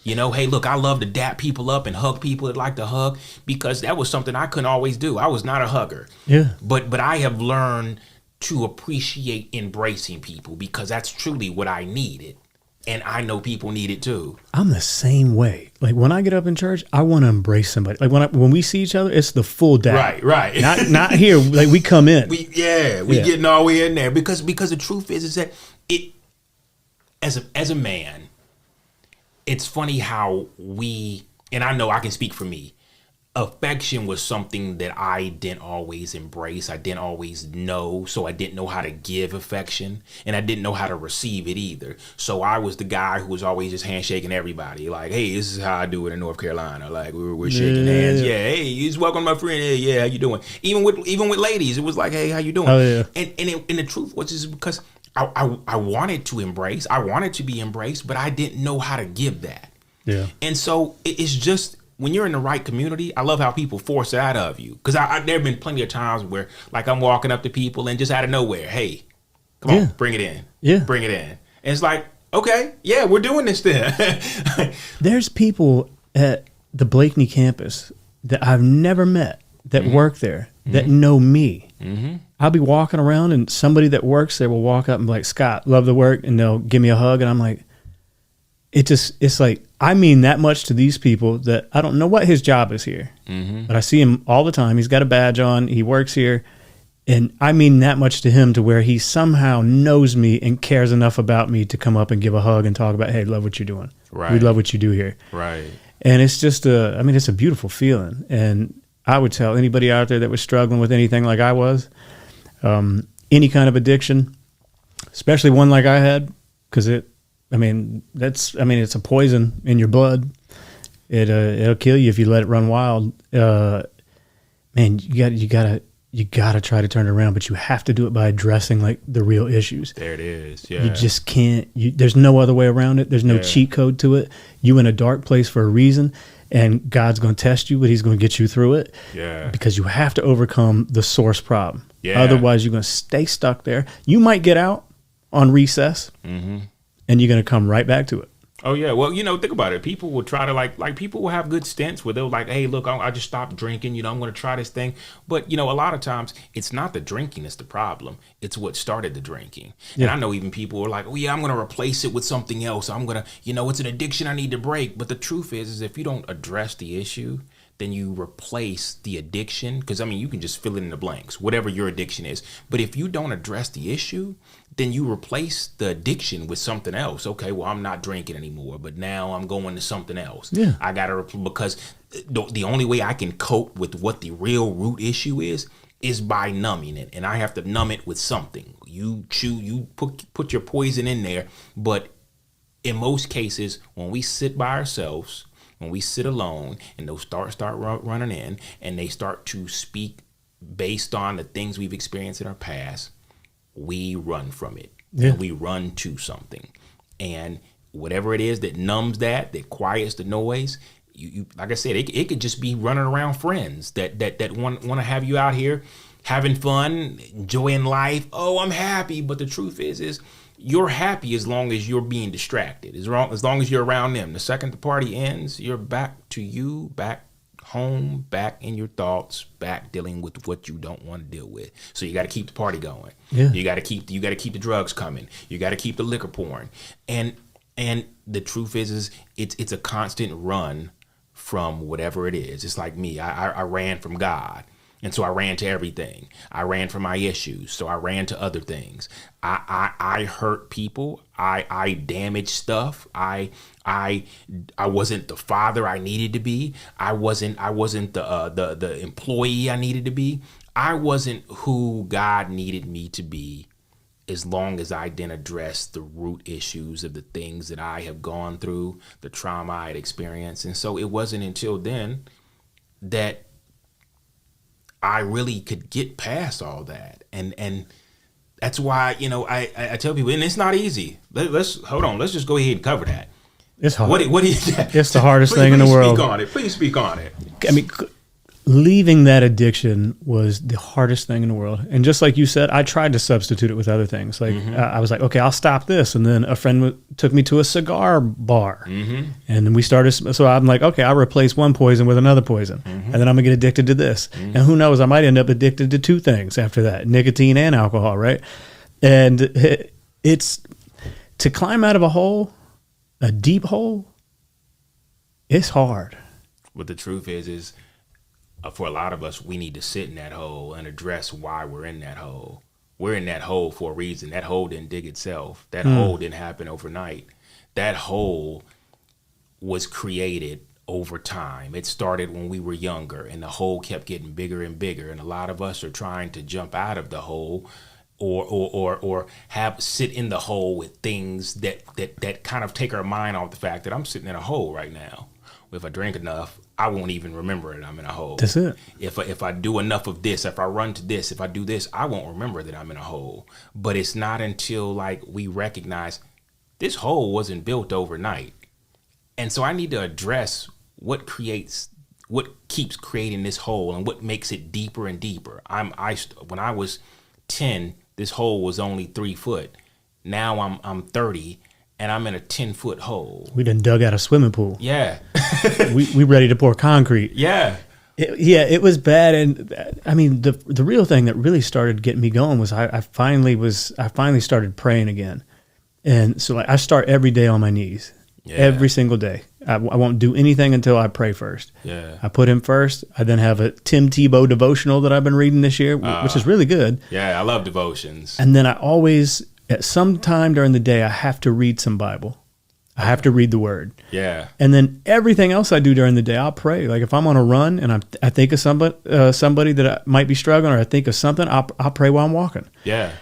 Hey, look, I love to dap people up and hug people that like to hug because that was something I couldn't always do. I was not a hugger. Yeah. But I have learned to appreciate embracing people because that's truly what I needed. And I know people need it too. I'm the same way. Like when I get up in church, I want to embrace somebody. Like when we see each other, it's the full dap. Right. Not here. Like we come in. We getting all the way in there because the truth is that it as a man. It's funny how and I know I can speak for me, affection was something that I didn't always embrace. I didn't always know. So I didn't know how to give affection and I didn't know how to receive it either. So I was the guy who was always just handshaking everybody. Like, hey, this is how I do it in North Carolina. Like we're shaking hands. Yeah. Hey, just welcome my friend. Hey, yeah. How you doing? Even with ladies, it was like, hey, how you doing? Oh, yeah. And the truth was just because I wanted to embrace. I wanted to be embraced, but I didn't know how to give that. Yeah. And so it's just when you're in the right community, I love how people force it out of you. Because there have been plenty of times where like I'm walking up to people and just out of nowhere, hey, come on, bring it in. Yeah. Bring it in. And it's like, okay, yeah, we're doing this then. There's people at the Blakeney campus that I've never met that work there that know me. Mm-hmm. I'll be walking around and somebody that works there will walk up and be like, Scott, love the work. And they'll give me a hug. And I'm like, it's like, I mean that much to these people that I don't know what his job is here, but I see him all the time. He's got a badge on. He works here. And I mean that much to him to where he somehow knows me and cares enough about me to come up and give a hug and talk about, hey, love what you're doing. Right. We love what you do here. Right. And it's just it's a beautiful feeling. And I would tell anybody out there that was struggling with anything like I was, any kind of addiction, especially one like I had, because it's a poison in your blood. It'll kill you if you let it run wild. Man, you gotta try to turn it around, but you have to do it by addressing like the real issues. There it is. Yeah. You just can't. There's no other way around it. There's no cheat code to it. You in a dark place for a reason. And God's going to test you, but he's going to get you through it. Yeah. Because you have to overcome the source problem. Yeah. Otherwise, you're going to stay stuck there. You might get out on recess, and you're going to come right back to it. Oh, yeah. Well, think about it. People will try to like people will have good stints where they'll like, hey, look, I just stopped drinking. I'm going to try this thing. But, a lot of times it's not the drinking that's the problem. It's what started the drinking. Yeah. And I know even people are like, oh, yeah, I'm going to replace it with something else. I'm going to, it's an addiction I need to break. But the truth is if you don't address the issue, then you replace the addiction. Because, you can just fill it in the blanks, whatever your addiction is. But if you don't address the issue, then you replace the addiction with something else. Okay, well, I'm not drinking anymore, but now I'm going to something else. Yeah. I got to, because the only way I can cope with what the real root issue is is by numbing it, and I have to numb it with something. You put your poison in there, but in most cases, when we sit by ourselves, when we sit alone, and those thoughts start running in, and they start to speak based on the things we've experienced in our past, we run from it. Yeah. And we run to something, and whatever it is that numbs that quiets the noise. You like I said, it could just be running around friends that want to have you out here having fun, enjoying life. Oh, I'm happy. But the truth is you're happy as long as you're being distracted, as long as you're around them. The second the party ends, you're back to you, back home, back in your thoughts, back dealing with what you don't want to deal with. So you got to keep the party going. Yeah. You got to keep the drugs coming. You got to keep the liquor pouring. And the truth is it's a constant run from whatever it is. It's like me. I ran from God. And so I ran to everything. I ran from my issues. So I ran to other things. I hurt people. I damaged stuff. I wasn't the father I needed to be. I wasn't the employee I needed to be. I wasn't who God needed me to be, as long as I didn't address the root issues of the things that I have gone through, the trauma I had experienced. And so it wasn't until then that I really could get past all that. And that's why, I tell people, and it's not easy. Let's hold on. Let's just go ahead and cover that. It's hard. What is that? It's the hardest thing in the world. Please speak on it. I mean, leaving that addiction was the hardest thing in the world. And just like you said, I tried to substitute it with other things. Like I was like, okay, I'll stop this. And then a friend took me to a cigar bar. Mm-hmm. And then we started. So I'm like, okay, I'll replace one poison with another poison. Mm-hmm. And then I'm going to get addicted to this. Mm-hmm. And who knows, I might end up addicted to two things after that, nicotine and alcohol, right? And it's to climb out of a hole, a deep hole, it's hard. What the truth is for a lot of us, we need to sit in that hole and address why we're in that hole. We're in that hole for a reason. That hole didn't dig itself. That hole didn't happen overnight. That hole was created over time. It started when we were younger, and the hole kept getting bigger and bigger. And a lot of us are trying to jump out of the hole or sit in the hole with things that kind of take our mind off the fact that I'm sitting in a hole right now. If I drink enough, I won't even remember that I'm in a hole. That's it. If I do enough of this, if I run to this, if I do this, I won't remember that I'm in a hole. But it's not until we recognize this hole wasn't built overnight. And so I need to address what keeps creating this hole and what makes it deeper and deeper. When I was 10, this hole was only 3 foot. Now I'm 30. And I'm in a 10-foot hole. We done dug out a swimming pool. Yeah. we ready to pour concrete. Yeah. It was bad. And I mean, the real thing that really started getting me going was I finally started praying again. And so I start every day on my knees. Yeah. Every single day. I won't do anything until I pray first. Yeah. I put him first. I then have a Tim Tebow devotional that I've been reading this year, which is really good. Yeah, I love devotions. And then I always, at some time during the day, I have to read some Bible. I have to read the Word. Yeah. And then everything else I do during the day, I'll pray. Like if I'm on a run and I think of somebody that might be struggling, or I think of something, I'll pray while I'm walking. Yeah.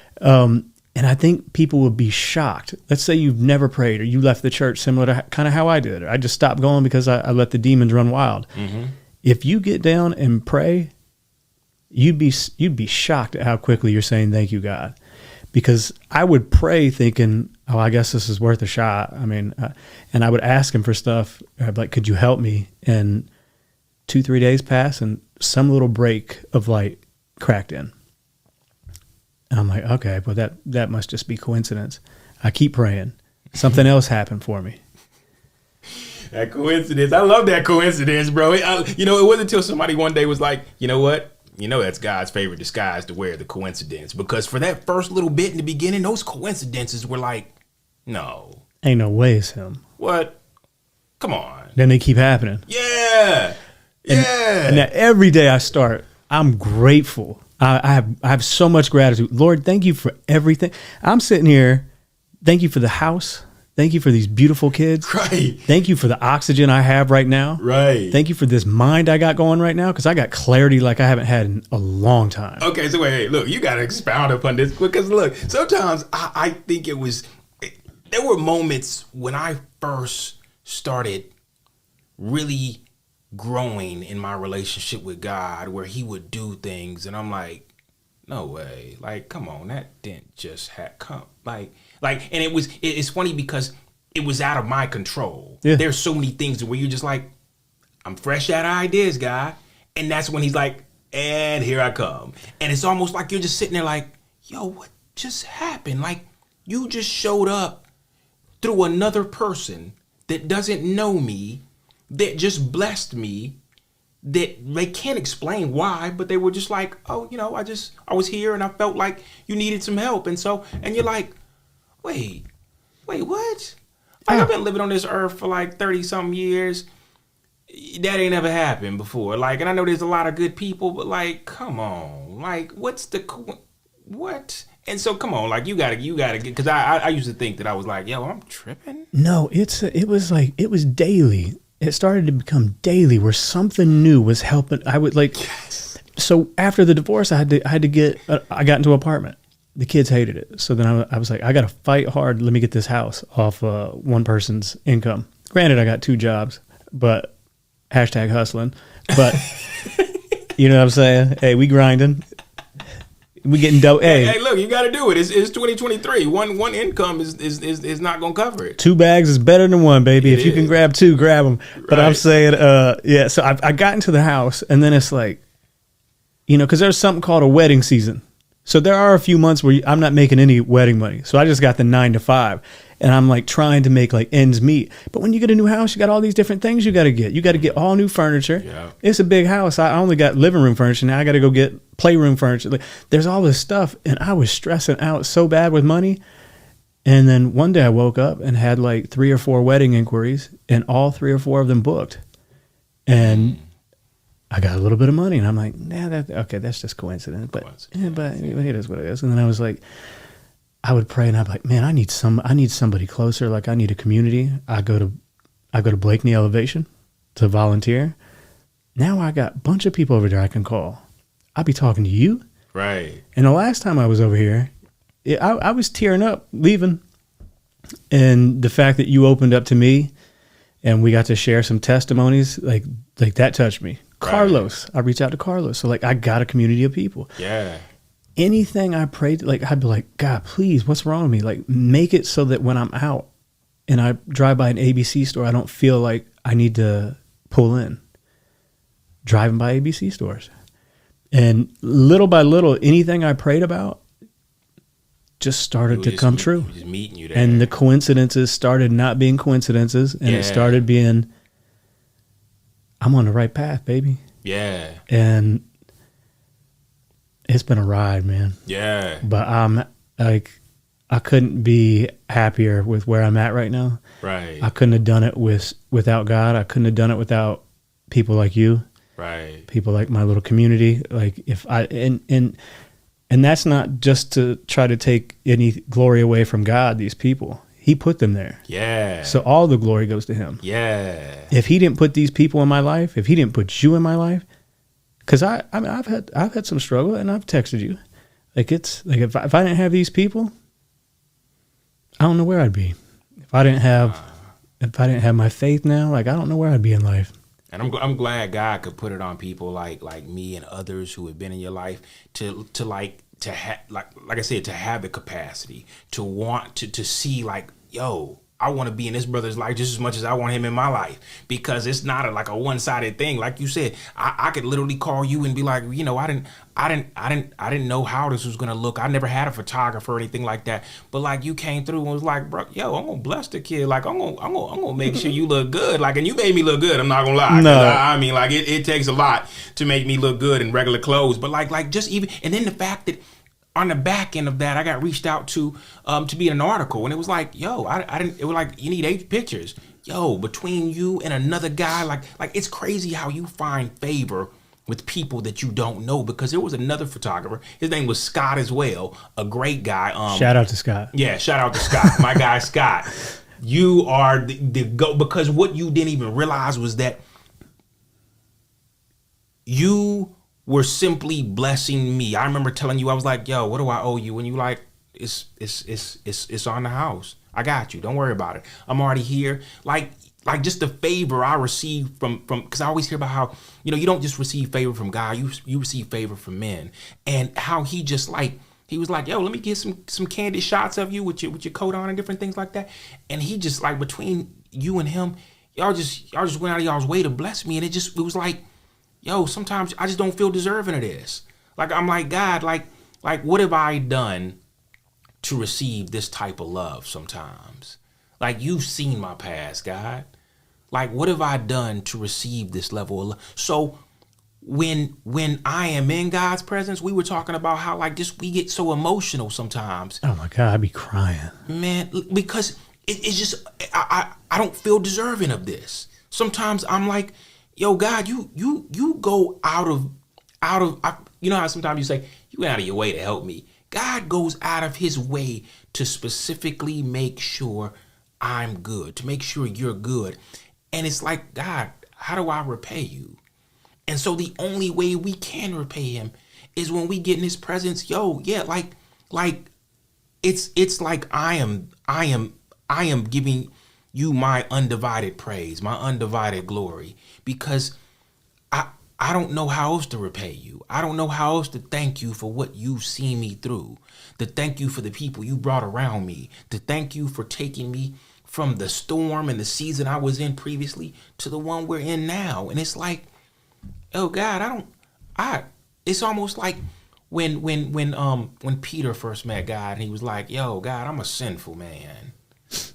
And I think people would be shocked. Let's say you've never prayed, or you left the church similar to kind of how I did. I just stopped going because I let the demons run wild. Mm-hmm. If you get down and pray, you'd be shocked at how quickly you're saying thank you, God. Because I would pray thinking, oh, I guess this is worth a shot. I mean, and I would ask him for stuff. I'd be like, could you help me? And 2-3 days pass, and some little break of light cracked in. And I'm like, okay, well, that must just be coincidence. I keep praying. Something else happened for me. That coincidence. I love that coincidence, bro. It wasn't until somebody one day was like, you know what? That's God's favorite disguise to wear, the coincidence. Because for that first little bit in the beginning, those coincidences were like, no. Ain't no way it's him. What? Come on. Then they keep happening. Yeah. And now every day I start, I'm grateful. I have so much gratitude. Lord, thank you for everything. I'm sitting here. Thank you for the house. Thank you for these beautiful kids. Right. Thank you for the oxygen I have right now. Right. Thank you for this mind I got going right now, because I got clarity like I haven't had in a long time. Okay, so wait, hey, look, you got to expound upon this, because look, sometimes I think there were moments when I first started really growing in my relationship with God where he would do things and I'm like, no way, like, come on, that didn't just come, like, and it's funny because it was out of my control. Yeah. There's so many things where you're just like, I'm fresh out of ideas, God, and that's when he's like, and here I come, and it's almost like you're just sitting there like, yo, what just happened? Like, you just showed up through another person that doesn't know me, that just blessed me, that they can't explain why, but they were just like, oh, I was here and I felt like you needed some help. And you're like, wait, what? Like, I've been living on this earth for like 30 something years. That ain't ever happened before. Like, and I know there's a lot of good people, but like, come on, like, what? And so, come on, like, you gotta get, because I used to think that I was like, yo, I'm tripping. No, it was daily. It started to become daily where something new was helping. I would like, yes. So after the divorce, I got into an apartment. The kids hated it. So then I was like, I got to fight hard. Let me get this house off one person's income. Granted, I got 2 jobs, but #hustling. But you know what I'm saying? Hey, we grinding. We getting dope. Hey, look, you got to do it. It's 2023. One income is not gonna cover it. 2 bags is better than 1, baby. If you can grab 2, grab them. But I'm saying, yeah. So I got into the house, and then it's like, because there's something called a wedding season. So there are a few months where I'm not making any wedding money. So I just got the 9 to 5, and I'm like trying to make like ends meet. But when you get a new house, you got all these different things you got to get. You got to get all new furniture. Yeah. It's a big house. I only got living room furniture. Now I got to go get playroom furniture. Like, there's all this stuff, and I was stressing out so bad with money. And then one day I woke up and had like 3 or 4 wedding inquiries, and all 3 or 4 of them booked. And I got a little bit of money, and I'm like, nah, that's just coincidence. But it is what it is. And then I was like, I would pray, and I'd be like, man, I need somebody closer. Like, I need a community. I go to Blakeney Elevation to volunteer. Now I got a bunch of people over there I can call. I'll be talking to you. Right. And the last time I was over here, I was tearing up leaving. And the fact that you opened up to me and we got to share some testimonies, like that touched me. Right. Carlos, I reached out to Carlos. So like, I got a community of people. Yeah. Anything I prayed, like, I'd be like, God, please, what's wrong with me? Like, make it so that when I'm out and I drive by an ABC store, I don't feel like I need to pull in. Driving by ABC stores. And little by little, anything I prayed about just started to come true. Just meeting you there. And the coincidences started not being coincidences, and it started being, I'm on the right path, baby. Yeah. And it's been a ride, man. Yeah. But I'm like, I couldn't be happier with where I'm at right now. Right. I couldn't have done it without God. I couldn't have done it without people like you. Right. People like my little community. Like, if I and that's not just to try to take any glory away from God, these people. He put them there. Yeah. So all the glory goes to him. Yeah. If he didn't put these people in my life, if he didn't put you in my life, because I mean, I've had some struggle, and I've texted you. Like, it's like, if I didn't have these people, I don't know where I'd be. If I didn't have my faith now, like, I don't know where I'd be in life. And I'm glad God could put it on people like me and others who have been in your life to have, like I said, to have the capacity to want to see, like, yo, I want to be in this brother's life just as much as I want him in my life, because it's not a one-sided thing. Like you said, I could literally call you and be like, I didn't know how this was going to look. I never had a photographer or anything like that. But like, you came through and was like, bro, yo, I'm going to bless the kid. Like, I'm going to make sure you look good. Like, and you made me look good. I'm not going to lie. No. I mean, like, it takes a lot to make me look good in regular clothes. But like just even, and then the fact that on the back end of that, I got reached out to be in an article, and it was like, yo, I didn't. It was like, you need 8 pictures, yo, between you and another guy. Like it's crazy how you find favor with people that you don't know, because there was another photographer. His name was Scott as well, a great guy. Shout out to Scott. Yeah, shout out to Scott, my guy Scott. You are the go, because what you didn't even realize was that you were simply blessing me. I remember telling you, I was like, yo, what do I owe you? And you like, it's on the house. I got you. Don't worry about it. I'm already here. Like just the favor I received from, because I always hear about how, you don't just receive favor from God, you receive favor from men. And how he just like, he was like, yo, let me get some candid shots of you with your coat on and different things like that. And he just like, between you and him, y'all just went out of y'all's way to bless me. And it was like, yo, sometimes I just don't feel deserving of this. Like, I'm like, God, like what have I done to receive this type of love sometimes? Like, you've seen my past, God. Like, what have I done to receive this level of love? So when I am in God's presence, we were talking about how like just we get so emotional sometimes. Oh my God, I'd be crying, man, because it's just I don't feel deserving of this. Sometimes I'm like, yo, God, you go out of how sometimes you say you went out of your way to help me. God goes out of his way to specifically make sure I'm good, to make sure you're good. And it's like, God, how do I repay you? And so the only way we can repay him is when we get in his presence. Yo, yeah, like it's like I am giving you my undivided praise, my undivided glory, because I don't know how else to repay you. I don't know how else to thank you for what you've seen me through, to thank you for the people you brought around me, to thank you for taking me from the storm and the season I was in previously to the one we're in now. And it's like, oh God, it's almost like when Peter first met God and he was like, yo, God, I'm a sinful man.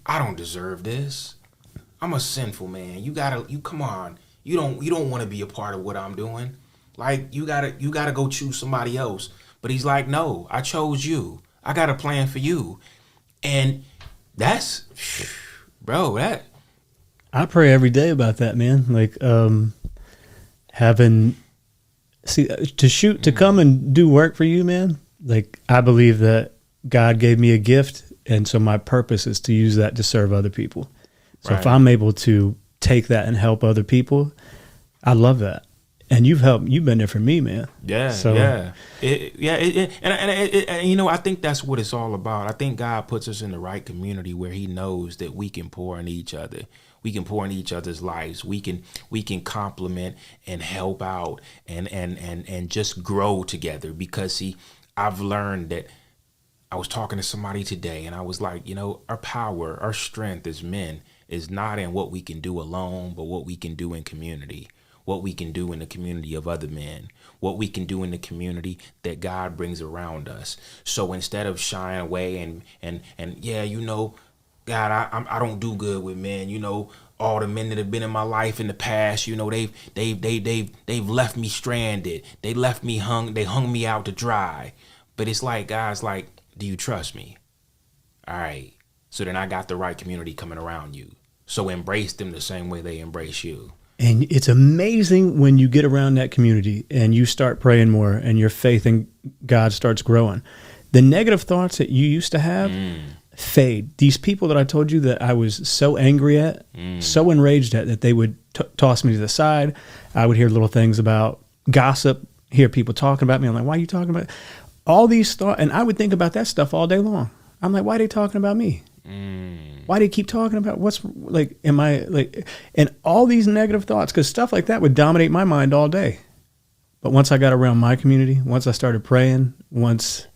I don't deserve this. I'm a sinful man. You come on. You don't want to be a part of what I'm doing. Like, you gotta go choose somebody else. But he's like, no, I chose you. I got a plan for you. And that's, bro, I pray every day about that, man. Like, to come and do work for you, man. Like, I believe that God gave me a gift, and so my purpose is to use that to serve other people. So If I'm able to take that and help other people, I love that. And you've been there for me, man. Yeah. So, yeah. And I think that's what it's all about. I think God puts us in the right community where he knows that we can pour in each other. We can pour in each other's lives. We can complement and help out and just grow together. Because I've learned that. I was talking to somebody today and I was like, our power, our strength as men is not in what we can do alone, but what we can do in community, what we can do in the community of other men, what we can do in the community that God brings around us. So instead of shying away and yeah, God, I don't do good with men, all the men that have been in my life in the past, they've left me stranded. They hung me out to dry. But it's like, guys, like, do you trust me? All right. So then I got the right community coming around you. So embrace them the same way they embrace you. And it's amazing when you get around that community and you start praying more and your faith in God starts growing. The negative thoughts that you used to have fade. These people that I told you that I was so angry at, so enraged at, that they would toss me to the side. I would hear little things about gossip, hear people talking about me. I'm like, why are you talking about it? All these thoughts, and I would think about that stuff all day long. I'm like, why are they talking about me? Why do you keep talking about and all these negative thoughts? Because stuff like that would dominate my mind all day. But once I got around my community, once I started praying, once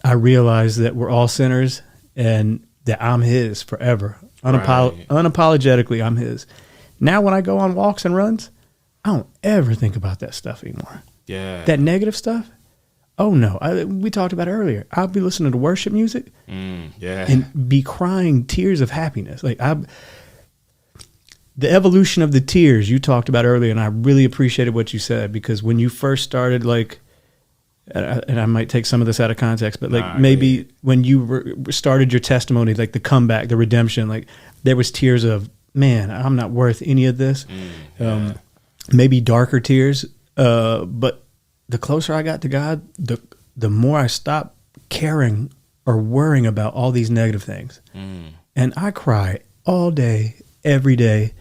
I realized that we're all sinners and that I'm his forever, unapologetically, I'm his. Now when I go on walks and runs, I don't ever think about that stuff anymore. Yeah. That negative stuff. Oh no! We talked about it earlier. I'll be listening to worship music, and be crying tears of happiness. Like the evolution of the tears you talked about earlier, and I really appreciated what you said, because when you first started, like, and I might take some of this out of context, but like maybe when you started your testimony, like the comeback, the redemption, like there was tears of, man, I'm not worth any of this. Maybe darker tears, but the closer I got to God, the more I stopped caring or worrying about all these negative things. And I cry all day, every day.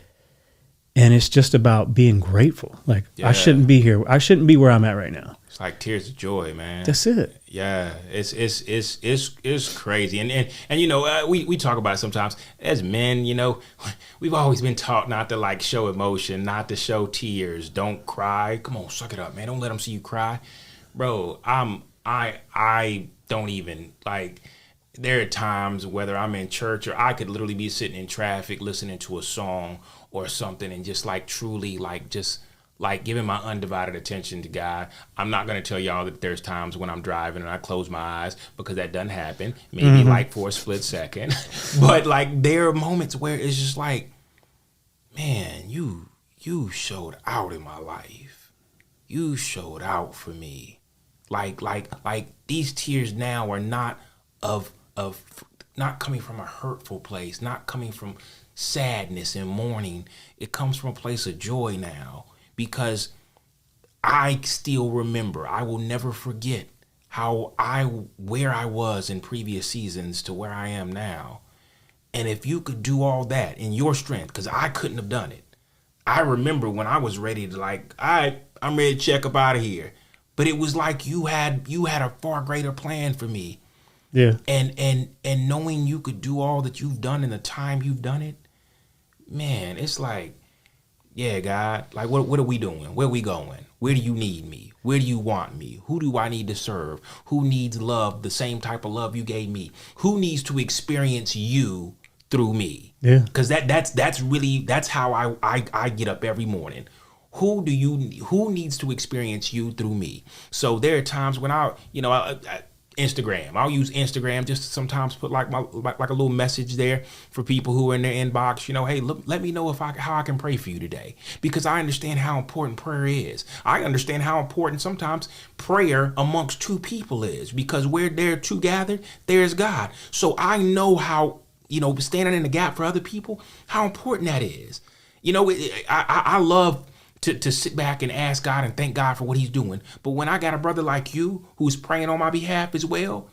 And it's just about being grateful. Like, I shouldn't be here. I shouldn't be where I'm at right now. It's like tears of joy, man. That's it. Yeah, it's crazy, and you know, we talk about it sometimes as men. You know, we've always been taught not to like show emotion, not to show tears. Don't cry. Come on, suck it up, man. Don't let them see you cry, bro. I don't even like. There are times whether I'm in church or I could literally be sitting in traffic listening to a song or something and just like truly like just like giving my undivided attention to God. I'm not going to tell y'all that there's times when I'm driving and I close my eyes, because that doesn't happen. Maybe like for a split second. But like there are moments where it's just like, man, you showed out in my life. You showed out for me. Like these tears now are not of not coming from a hurtful place, not coming from sadness and mourning. It comes from a place of joy now, because I still remember, I will never forget where I was in previous seasons to where I am now. And if you could do all that in your strength, because I couldn't have done it. I remember when I was ready to like, I'm ready to check up out of here. But it was like you had a far greater plan for me. Yeah. And knowing you could do all that you've done in the time you've done it, man, it's like, yeah, God, like what are we doing? Where are we going? Where do you need me? Where do you want me? Who do I need to serve? Who needs love, the same type of love you gave me? Who needs to experience you through me? Yeah. Because that's how I get up every morning. Who needs to experience you through me? So there are times when Instagram. I'll use Instagram just to sometimes put like a little message there for people who are in their inbox. You know, hey, look, let me know how I can pray for you today, because I understand how important prayer is. I understand how important sometimes prayer amongst two people is, because where there are two gathered, there's God. So I know how, standing in the gap for other people, how important that is. I love to sit back and ask God and thank God for what he's doing. But when I got a brother like you who's praying on my behalf as well,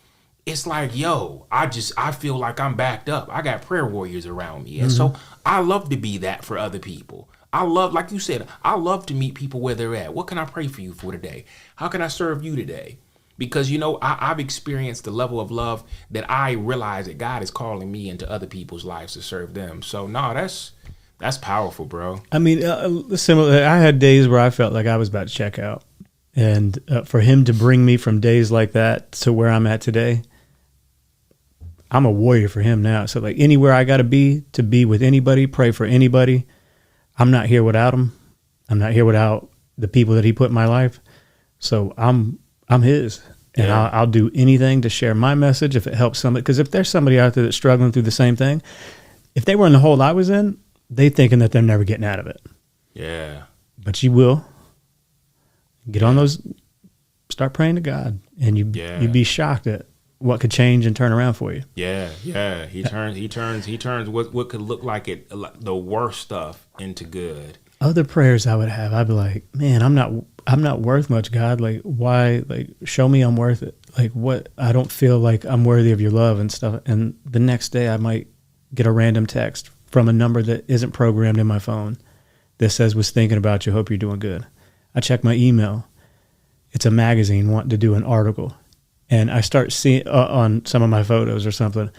it's like, yo, I feel like I'm backed up. I got prayer warriors around me. And so I love to be that for other people. I love, like you said, I love to meet people where they're at. What can I pray for you for today? How can I serve you today? Because, I've experienced the level of love that I realize that God is calling me into other people's lives to serve them. So, no, that's powerful, bro. I mean, similar. I had days where I felt like I was about to check out, and for him to bring me from days like that to where I'm at today, I'm a warrior for him now. So like anywhere I got to be with anybody, pray for anybody. I'm not here without him. I'm not here without the people that he put in my life. So I'm his, and Yeah. I'll do anything to share my message if it helps somebody. Because if there's somebody out there that's struggling through the same thing, if they were in the hole I was in, they thinking that they're never getting out of it. Yeah. But you will. Get on those, start praying to God, and you'd be shocked at what could change and turn around for you. Yeah. He turns what could look like the worst stuff into good. Other prayers I would have, I'd be like, man, I'm not worth much, God. Like, why? Like, show me I'm worth it. Like, what? I don't feel like I'm worthy of your love and stuff. And the next day I might get a random text from a number that isn't programmed in my phone that says, was thinking about you, hope you're doing good. I check my email. It's a magazine wanting to do an article. And I start seeing on some of my photos or something.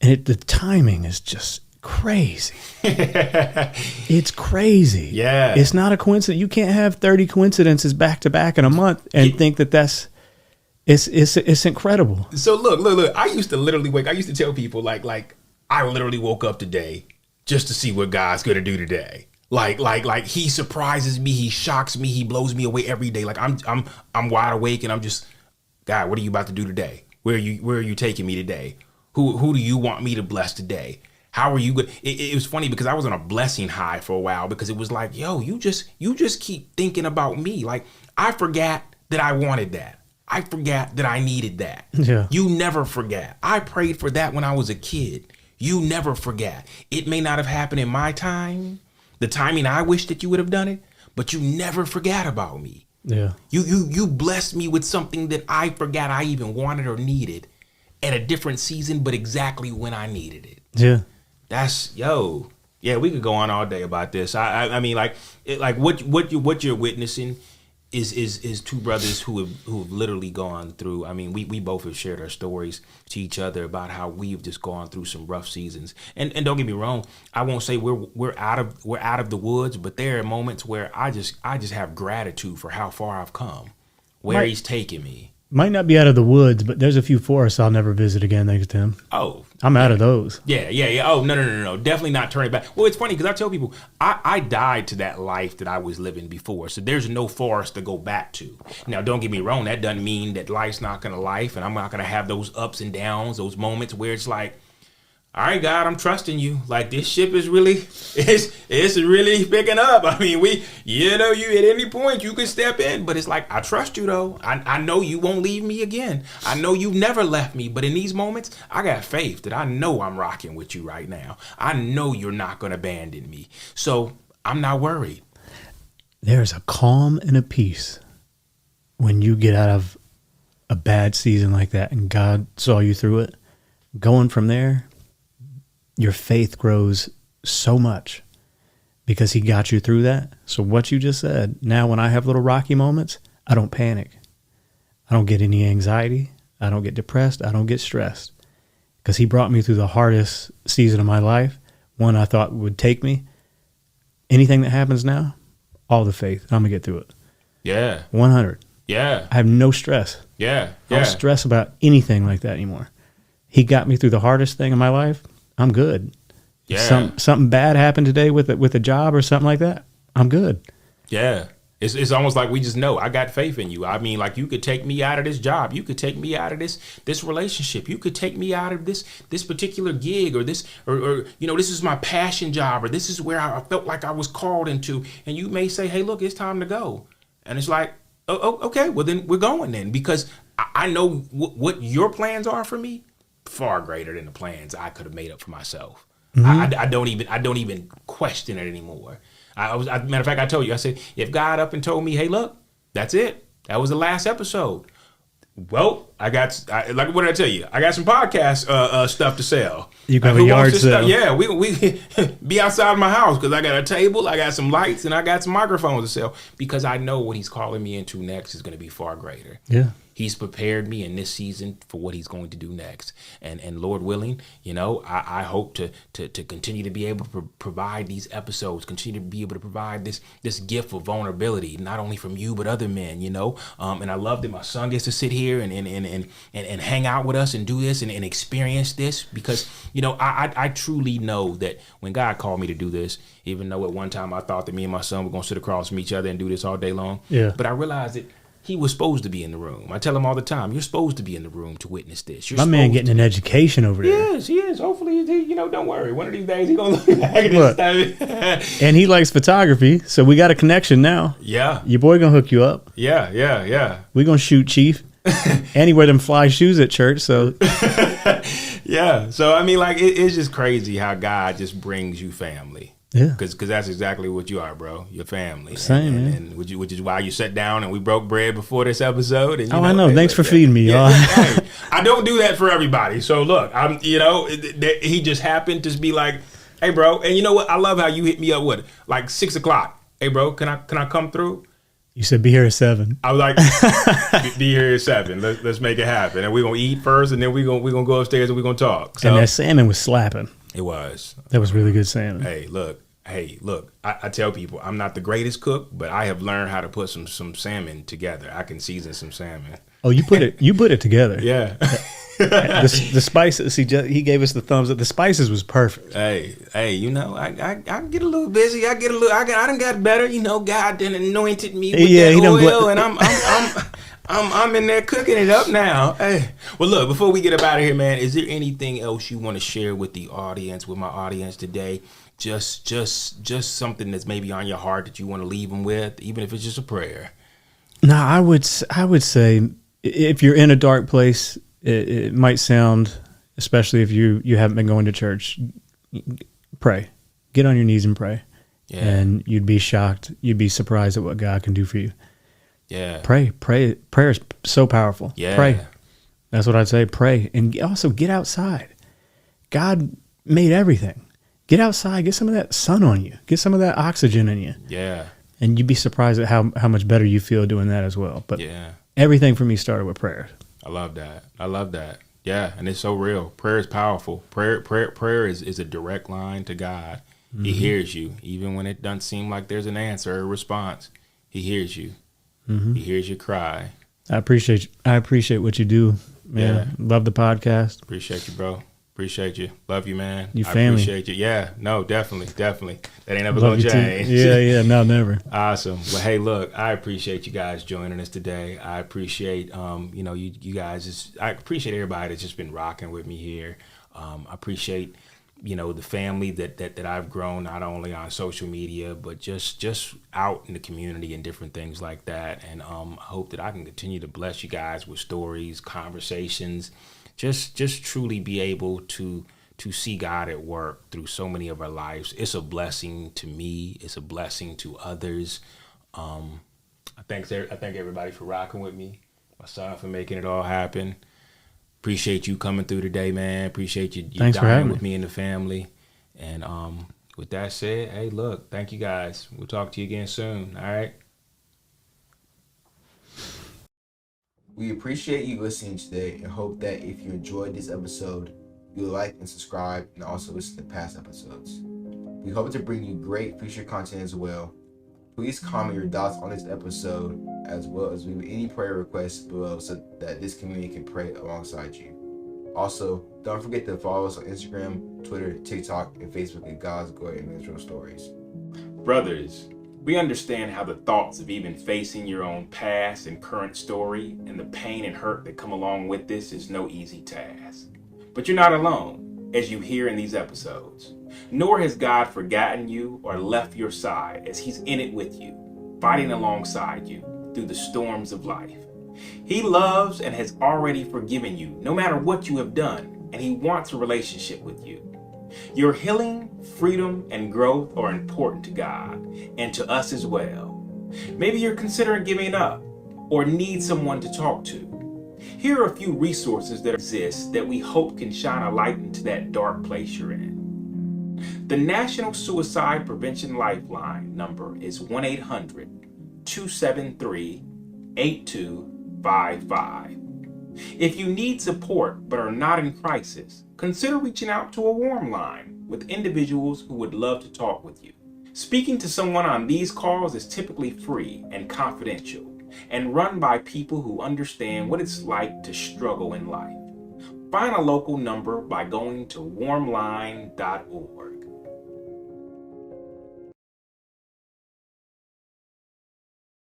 And the timing is just crazy. It's crazy. Yeah. It's not a coincidence. You can't have 30 coincidences back to back in a month and think that's it's incredible. So look. I used to literally I used to tell people like I literally woke up today just to see what God's going to do today. Like he surprises me, he shocks me, he blows me away every day. Like I'm wide awake and I'm just, God, what are you about to do today? Where are you taking me today? Who do you want me to bless today? How are you good? It was funny because I was on a blessing high for a while, because it was like, yo, you just keep thinking about me. Like I forgot that I wanted that. I forgot that I needed that. Yeah. You never forget. I prayed for that when I was a kid. You never forget. It may not have happened in my time, the timing I wish that you would have done it, but you never forgot about me. Yeah. You blessed me with something that I forgot I even wanted or needed at a different season, but exactly when I needed it. Yeah. That's yo. Yeah, we could go on all day about this. I mean, like, what you're witnessing is two brothers who have literally gone through. I mean, we both have shared our stories to each other about how we've just gone through some rough seasons. And don't get me wrong, I won't say we're out of the woods, but there are moments where I just have gratitude for how far I've come, where he's taken me. Might not be out of the woods, but there's a few forests I'll never visit again, thanks to him. Oh, I'm out of those. Yeah. Oh, no. Definitely not turning back. Well, it's funny because I tell people I died to that life that I was living before. So there's no forest to go back to. Now, don't get me wrong. That doesn't mean that life's not going to life. And I'm not going to have those ups and downs, those moments where it's like, all right, God, I'm trusting you. Like, this ship is really, it's really picking up. I mean, you at any point you can step in, but it's like, I trust you though. I know you won't leave me again. I know you've never left me, but in these moments, I got faith that I know I'm rocking with you right now. I know you're not going to abandon me. So I'm not worried. There's a calm and a peace when you get out of a bad season like that and God saw you through it. Going from there, your faith grows so much because he got you through that. So what you just said, now when I have little rocky moments, I don't panic. I don't get any anxiety. I don't get depressed. I don't get stressed because he brought me through the hardest season of my life, one I thought would take me. Anything that happens now, all the faith, I'm going to get through it. Yeah. 100. Yeah. I have no stress. Yeah. I don't stress about anything like that anymore. He got me through the hardest thing in my life. I'm good. Yeah. Something bad happened today with a job or something like that, I'm good. Yeah. It's almost like we just know I got faith in you. I mean, like, you could take me out of this job. You could take me out of this relationship. You could take me out of this particular gig or this is my passion job, or this is where I felt like I was called into. And you may say, hey, look, it's time to go. And it's like, oh, okay, well, then we're going then, because I know what your plans are for me. Far greater than the plans I could have made up for myself. Mm-hmm. I don't even question it anymore. Matter of fact, I told you, I said, if God up and told me, hey, look, that's it. That was the last episode. Well, what did I tell you? I got some podcast stuff to sell. You got a yard sale. Yeah, we be outside my house because I got a table, I got some lights, and I got some microphones to sell, because I know what he's calling me into next is going to be far greater. Yeah. He's prepared me in this season for what he's going to do next. And Lord willing, I hope to continue to be able to provide these episodes, continue to be able to provide this gift of vulnerability, not only from you, but other men, and I love that my son gets to sit here and hang out with us and do this and experience this, because, I truly know that when God called me to do this, even though at one time I thought that me and my son were going to sit across from each other and do this all day long. Yeah. But I realized that he was supposed to be in the room. I tell him all the time, you're supposed to be in the room to witness this. My man getting an education over there. He is. Hopefully, don't worry. One of these days, he's going to look back at this stuff. And he likes photography, so we got a connection now. Yeah. Your boy going to hook you up. Yeah. We going to shoot Chief. And he wear them fly shoes at church, so. Yeah. So, I mean, like, it's just crazy how God just brings you family. Yeah, because that's exactly what you are, bro. Your family. Same, man. And which is why you sat down and we broke bread before this episode. And I know. Thanks for feeding me, y'all. Hey, I don't do that for everybody. So look, he just happened to be like, hey, bro. And you know what? I love how you hit me up with like 6:00. Hey, bro, can I come through? You said be here at 7. I was like, be here at 7. Let's make it happen. And we're gonna eat first, and then we're gonna go upstairs and we're gonna talk. So, and that salmon was slapping. It was. That was really good salmon. Hey, look. I tell people I'm not the greatest cook, but I have learned how to put some salmon together. I can season some salmon. Oh, you put it together. Yeah. the spices, he gave us the thumbs up. The spices was perfect. Hey, I get a little busy. I done got better. God done anointed me with that oil, and I'm in there cooking it up now. Hey, well, look, before we get up out of here, man, is there anything else you want to share with the audience, with my audience today? Just something that's maybe on your heart that you want to leave them with, even if it's just a prayer. No, I would say if you're in a dark place, it might sound, especially if you haven't been going to church, pray. Get on your knees and pray. Yeah. And you'd be shocked. You'd be surprised at what God can do for you. Yeah. Pray. Prayer is so powerful. Yeah. Pray. That's what I'd say. Pray. And also get outside. God made everything. get outside, get some of that sun on you, get some of that oxygen in you. Yeah. And you'd be surprised at how much better you feel doing that as well. But yeah, everything for me started with prayer. I love that. I love that. Yeah, and it's so real. Prayer is powerful. Prayer is a direct line to God. He hears you, even when it doesn't seem like there's an answer or a response. He hears you. He hears your cry. I appreciate what you do, man. Yeah. Love the podcast. Appreciate you, bro. Appreciate you. Love you, man. You family. I appreciate you. Yeah, no, definitely. That ain't ever Love gonna you change. too. Yeah, no, never. Awesome. Well, hey, look, I appreciate you guys joining us today. I appreciate, you guys. I appreciate everybody that's just been rocking with me here. I appreciate, the family that I've grown, not only on social media, but just out in the community and different things like that. And I hope that I can continue to bless you guys with stories, conversations, just truly be able to see God at work through so many of our lives. It's a blessing to me. It's a blessing to others. I thank everybody for rocking with me. My son for making it all happen. Appreciate you coming through today, man. Appreciate you Thanks for having with me. me and the family. And with that said, hey, look, thank you guys. We'll talk to you again soon. All right. We appreciate you listening today and hope that if you enjoyed this episode, you'll like and subscribe and also listen to past episodes. We hope to bring you great future content as well. Please comment your thoughts on this episode as well as leave any prayer requests below so that this community can pray alongside you. Also, don't forget to follow us on Instagram, Twitter, TikTok, and Facebook at God's Glory and Israel Stories. Brothers, we understand how the thoughts of even facing your own past and current story and the pain and hurt that come along with this is no easy task. But you're not alone, as you hear in these episodes. Nor has God forgotten you or left your side, as He's in it with you, fighting alongside you through the storms of life. He loves and has already forgiven you, no matter what you have done, and He wants a relationship with you. Your healing, freedom, and growth are important to God and to us as well. Maybe you're considering giving up or need someone to talk to. Here are a few resources that exist that we hope can shine a light into that dark place you're in. The National Suicide Prevention Lifeline number is 1-800-273-8255. If you need support but are not in crisis, consider reaching out to a warm line with individuals who would love to talk with you. Speaking to someone on these calls is typically free and confidential and run by people who understand what it's like to struggle in life. Find a local number by going to warmline.org.